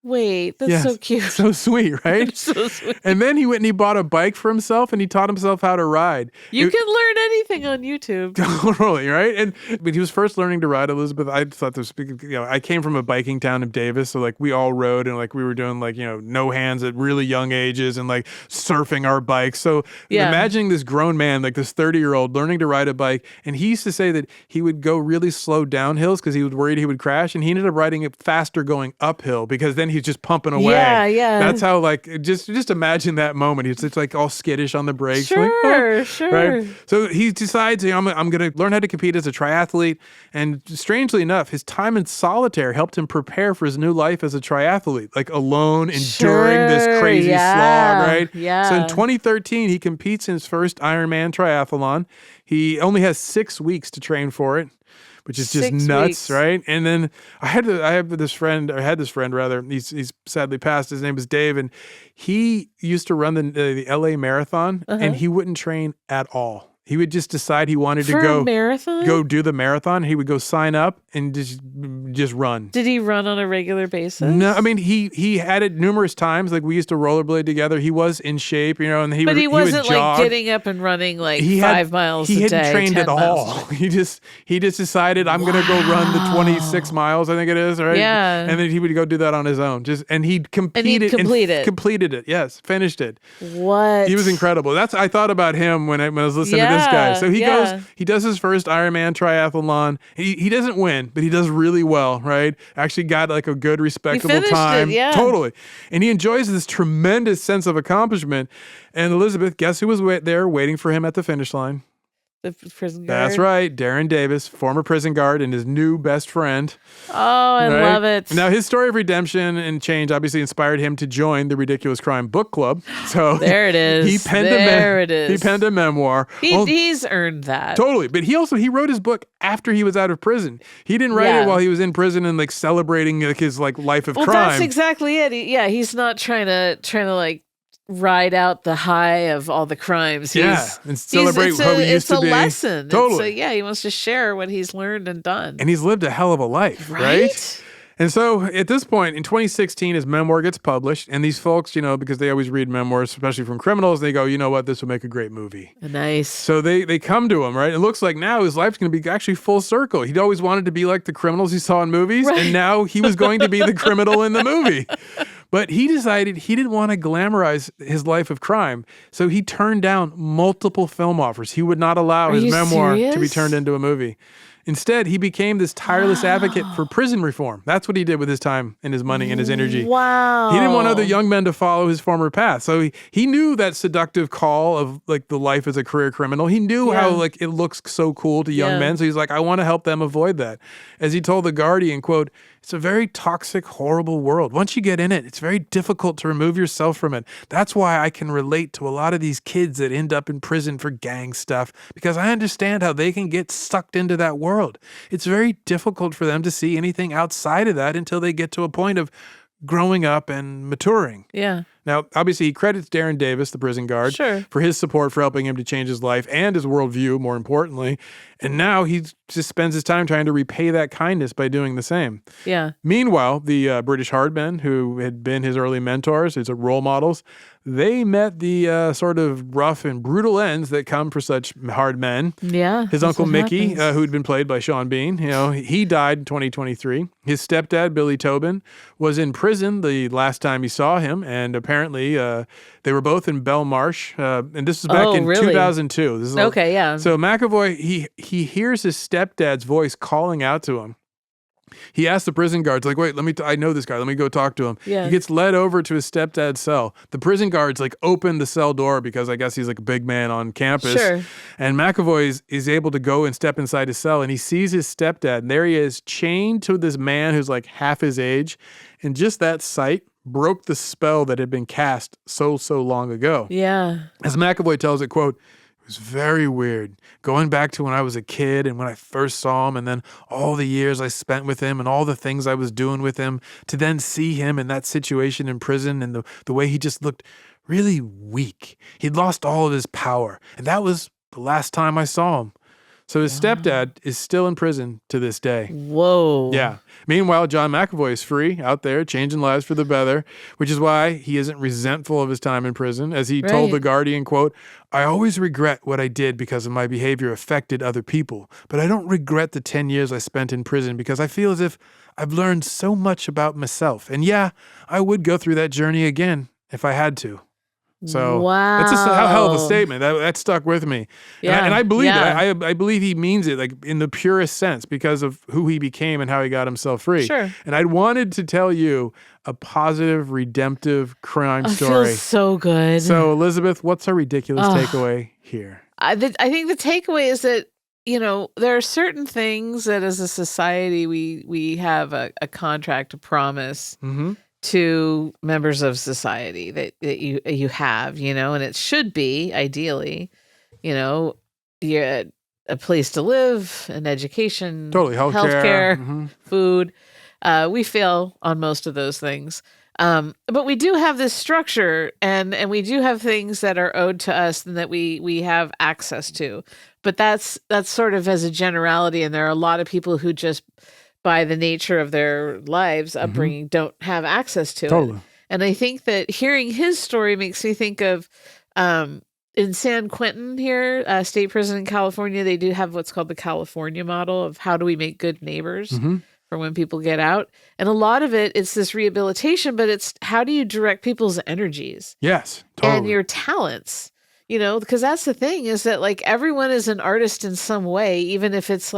Wait, that's so cute. So sweet, right? So sweet. And then he went and he bought a bike for himself and he taught himself how to ride. You can learn anything on YouTube. Totally, right? And when he was first learning to ride, Elizabeth, I thought this, I came from a biking town of Davis, so like we all rode and like we were doing like, no hands at really young ages and like surfing our bikes. So imagining this grown man, like this 30-year-old learning to ride a bike, and he used to say that he would go really slow down hills because he was worried he would crash, and he ended up riding it faster going uphill because then he's just pumping away. Yeah. That's how, like, just imagine that moment. It's like all skittish on the brakes. Sure. Right? So he decides, I'm going to learn how to compete as a triathlete. And strangely enough, his time in solitaire helped him prepare for his new life as a triathlete, like alone, enduring this crazy slog, right? Yeah. So in 2013, he competes in his first Ironman triathlon. He only has 6 weeks to train for it, which is just 6 nuts, weeks. Right? And then I had this friend. He's sadly passed. His name was Dave, and he used to run the LA Marathon, and he wouldn't train at all. He would just decide he wanted to go do the marathon. He would go sign up and just run. Did he run on a regular basis? No, I mean he had it numerous times. Like we used to rollerblade together. He was in shape, and he wasn't like getting up and running like 5 miles a day. He hadn't trained at all. He just decided I'm going to go run the 26 miles. I think it is, right? Yeah. And then he would go do that on his own. And he'd competed and completed it. Yes, finished it. What? He was incredible. I thought about him when I was listening to this guy. So he does his first Ironman triathlon. He doesn't win, but he does really well, right? Actually got like a good, respectable time. Totally. And he enjoys this tremendous sense of accomplishment. And Elizabeth, guess who was there waiting for him at the finish line? The prison guard. That's right. Darren Davis, former prison guard and his new best friend. Oh, I love it. Now, his story of redemption and change obviously inspired him to join the Ridiculous Crime Book Club. So there it is. He penned a memoir. He's earned that. Totally. But he wrote his book after he was out of prison. He didn't write it while he was in prison and like celebrating like his like life of crime. Well, that's exactly it. He's not trying to like ride out the high of all the crimes. And celebrate how he used to be. It's a lesson. Totally. He wants to share what he's learned and done. And he's lived a hell of a life, right? And so at this point, in 2016, his memoir gets published. And these folks, because they always read memoirs, especially from criminals, they go, you know what, this will make a great movie. Nice. So they come to him, right? It looks like now his life's going to be actually full circle. He'd always wanted to be like the criminals he saw in movies. Right. And now he was going to be the criminal in the movie. But he decided he didn't want to glamorize his life of crime. So he turned down multiple film offers. He would not allow his memoir to be turned into a movie. Instead, he became this tireless advocate for prison reform. That's what he did with his time and his money and his energy. Wow. He didn't want other young men to follow his former path. So he knew that seductive call of like the life as a career criminal. He knew how like it looks so cool to young men. So he's like, I want to help them avoid that. As he told The Guardian, quote, "It's a very toxic, horrible world. Once you get in it, it's very difficult to remove yourself from it. That's why I can relate to a lot of these kids that end up in prison for gang stuff, because I understand how they can get sucked into that world. It's very difficult for them to see anything outside of that until they get to a point of growing up and maturing." Yeah. Now, obviously, he credits Darren Davis, the prison guard, for his support for helping him to change his life and his worldview, more importantly. And now he just spends his time trying to repay that kindness by doing the same. Yeah. Meanwhile, the British hard men, who had been his early mentors, his role models, they met the sort of rough and brutal ends that come for such hard men. Yeah. His uncle Mickey, who'd been played by Sean Bean, he died in 2023. His stepdad, Billy Tobin, was in prison the last time he saw him, and apparently they were both in Belmarsh, and this was back in 2002. This is okay, yeah. So McAvoy, he hears his stepdad's voice calling out to him. He asks the prison guards, like, wait, I know this guy. Let me go talk to him. Yeah. He gets led over to his stepdad's cell. The prison guards, open the cell door because I guess he's, a big man on campus. Sure. And McAvoy is able to go and step inside his cell, and he sees his stepdad. And there he is, chained to this man who's, half his age. And just that sight broke the spell that had been cast so long ago. Yeah. As McAvoy tells it, quote, "It was very weird, going back to when I was a kid and when I first saw him, and then all the years I spent with him and all the things I was doing with him, to then see him in that situation in prison and the way he just looked really weak. He'd lost all of his power, and that was the last time I saw him." So his stepdad is still in prison to this day. Whoa. Yeah. Meanwhile, John McAvoy is free out there, changing lives for the better, which is why he isn't resentful of his time in prison. As he told The Guardian, quote, "I always regret what I did because of my behavior affected other people, but I don't regret the 10 years I spent in prison because I feel as if I've learned so much about myself. And yeah, I would go through that journey again if I had to." So that's a hell of a statement. That stuck with me. Yeah. And I believe it. I believe he means it in the purest sense because of who he became and how he got himself free. Sure. And I wanted to tell you a positive, redemptive crime story. Feels so good. So, Elizabeth, what's our ridiculous takeaway here? I think the takeaway is that, there are certain things that as a society we have a contract, a promise to members of society that you have, and it should be ideally, you're a place to live, an education, totally healthcare, food. We fail on most of those things. But we do have this structure and we do have things that are owed to us and that we have access to. But that's sort of as a generality. And there are a lot of people who just, by the nature of their lives, upbringing, don't have access to it. And I think that hearing his story makes me think of, in San Quentin here, state prison in California, they do have what's called the California model of how do we make good neighbors for when people get out. And a lot of it's this rehabilitation, but it's how do you direct people's energies? Yes, totally. And your talents, because that's the thing is that everyone is an artist in some way, even if it's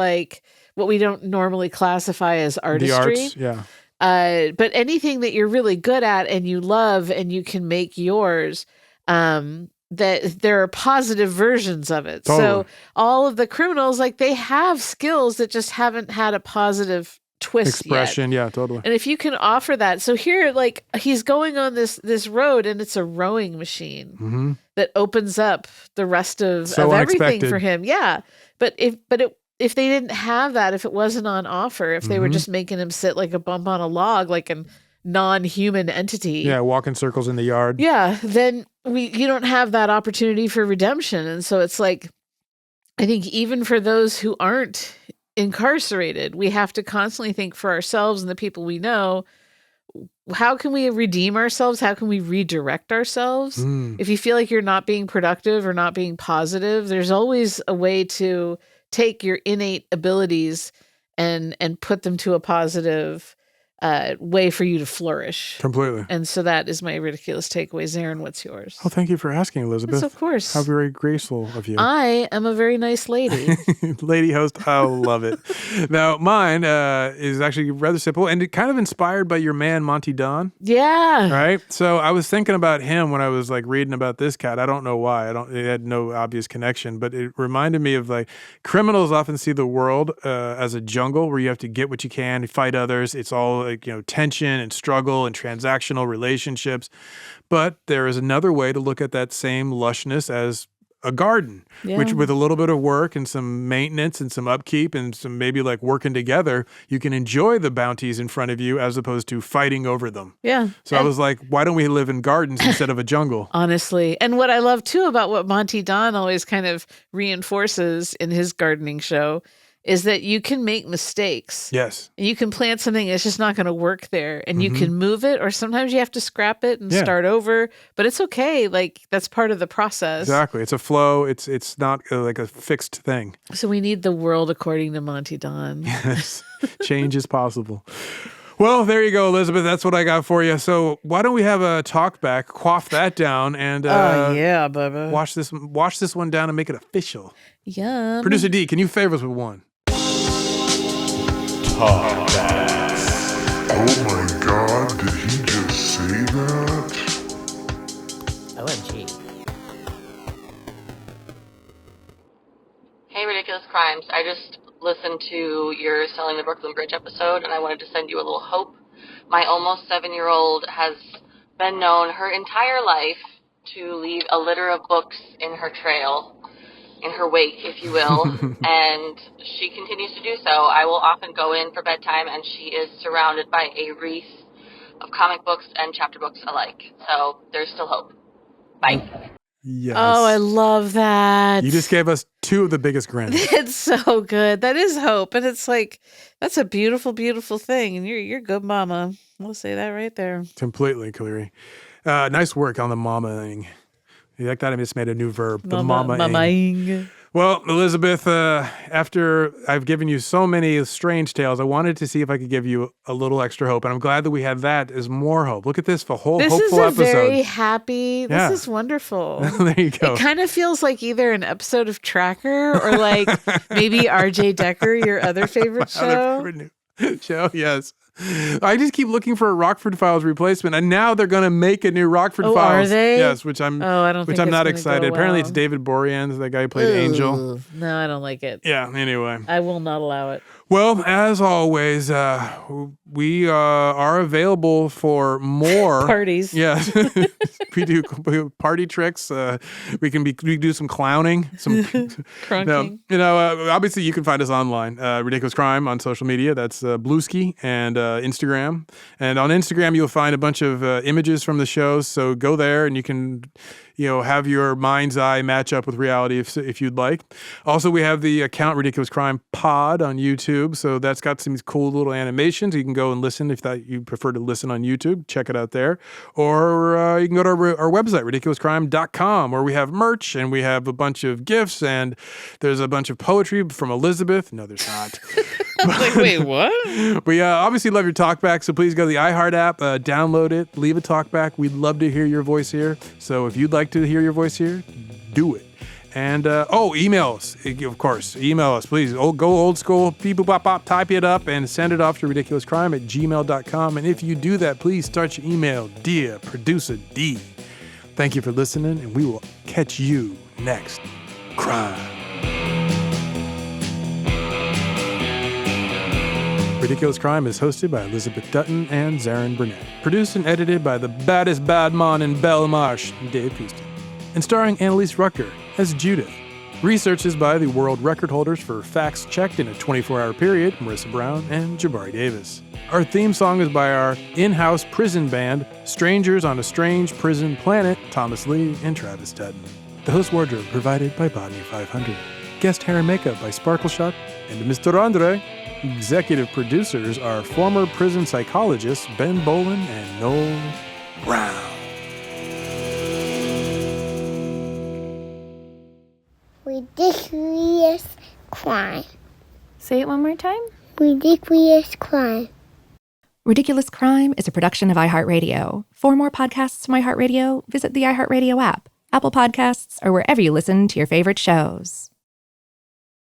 what we don't normally classify as artistry. The arts, yeah. But anything that you're really good at and you love and you can make yours, that there are positive versions of it. Totally. So all of the criminals, they have skills that just haven't had a positive twist expression yet. Yeah, totally. And if you can offer that, so here he's going on this road and it's a rowing machine that opens up the rest of everything for him. Yeah, but if they didn't have that, if it wasn't on offer, if they were just making him sit like a bump on a log, like a non-human entity, yeah, walk in circles in the yard, yeah, then you don't have that opportunity for redemption. And so it's I think even for those who aren't incarcerated, we have to constantly think for ourselves and the people we know, how can we redeem ourselves? How can we redirect ourselves? If you feel like you're not being productive or not being positive, there's always a way to take your innate abilities and put them to a positive way for you to flourish. Completely. And so that is my ridiculous takeaway. Zaron, what's yours? Oh, thank you for asking, Elizabeth. Yes, of course. How very graceful of you. I am a very nice lady. Lady host, I love it. Now, mine is actually rather simple and kind of inspired by your man, Monty Don. Yeah. Right? So I was thinking about him when I was reading about this cat. I don't know why. It had no obvious connection, but it reminded me of criminals often see the world as a jungle where you have to get what you can, fight others. It's all tension and struggle and transactional relationships. But there is another way to look at that same lushness as a garden, which with a little bit of work and some maintenance and some upkeep and some maybe like working together, you can enjoy the bounties in front of you as opposed to fighting over them. Yeah. So I was like, why don't we live in gardens instead of a jungle? Honestly. And what I love too about what Monty Don always kind of reinforces in his gardening show is that you can make mistakes. Yes. You can plant something that's just not going to work there, and you can move it, or sometimes you have to scrap it and start over, but it's okay. Like, that's part of the process. Exactly. It's a flow. It's not like a fixed thing. So we need the world according to Monty Don. Yes. Change is possible. Well, there you go, Elizabeth. That's what I got for you. So why don't we have a talk back, quaff that down, and yeah, Bubba. wash this one down and make it official. Yum. Producer D, can you favor us with one? Oh my God, did he just say that? OMG. Hey, Ridiculous Crimes. I just listened to your Selling the Brooklyn Bridge episode, and I wanted to send you a little hope. My almost 7-year-old has been known her entire life to leave a litter of books in her trail, in her wake, if you will, and she continues to do so. I will often go in for bedtime, and she is surrounded by a wreath of comic books and chapter books alike. So there's still hope. Bye. Yes. Oh, I love that. You just gave us two of the biggest grins. It's so good. That is hope. And it's like, that's a beautiful, beautiful thing. And you're good, mama. We'll say that right there. Completely, Cleary. Nice work on the mama-ing. You like that? I just made a new verb. The mama-ing. Mama-ing. Well, Elizabeth, after I've given you so many strange tales, I wanted to see if I could give you a little extra hope. And I'm glad that we had that as more hope. Look at this, a whole hopeful episode. This is a very happy, this is wonderful. There you go. It kind of feels like either an episode of Tracker or like maybe RJ Decker, your other favorite show. Show, yes. I just keep looking for a Rockford Files replacement, and now they're going to make a new Rockford Files. Are they? Yes, which I'm. I don't. Which think I'm not it's excited. go Apparently, well. it's David Boreanaz, that guy who played Angel. No, I don't like it. Yeah. Anyway, I will not allow it. Well, as always, we are available for more parties. Yes, we do party tricks. We do some clowning, some crunking. Obviously, you can find us online. Ridiculous Crime on social media. That's Bluesky and Instagram. And on Instagram, you'll find a bunch of images from the shows. So go there, and you can, have your mind's eye match up with reality if you'd like. Also, we have the account Ridiculous Crime Pod on YouTube. So that's got some cool little animations. You can go and listen if you prefer to listen on YouTube. Check it out there. Or you can go to our website, ridiculouscrime.com, where we have merch and we have a bunch of gifts and there's a bunch of poetry from Elizabeth. No, there's not. Like, wait, what? We obviously love your talkback, so please go to the iHeart app, download it, leave a talkback. We'd love to hear your voice here. So if you'd like to hear your voice here, do it. And, email us, of course. Email us, please. Go old school, beep, boop, bop, bop, type it up and send it off to ridiculouscrime@gmail.com. And if you do that, please start your email, Dear Producer D. Thank you for listening, and we will catch you next crime. Ridiculous Crime is hosted by Elizabeth Dutton and Zaron Burnett. Produced and edited by the baddest badman in Belmarsh, Dave Houston. And starring Annalise Rucker as Judith. Research is by the world record holders for facts checked in a 24-hour period, Marissa Brown and Jabari Davis. Our theme song is by our in-house prison band, Strangers on a Strange Prison Planet, Thomas Lee and Travis Dutton. The host wardrobe provided by Botany 500. Guest hair and makeup by Sparkle Shot and Mr. Andre. Executive producers are former prison psychologists Ben Bolin and Noel Brown. Ridiculous Crime. Say it one more time. Ridiculous Crime. Ridiculous Crime is a production of iHeartRadio. For more podcasts from iHeartRadio, visit the iHeartRadio app, Apple Podcasts, or wherever you listen to your favorite shows.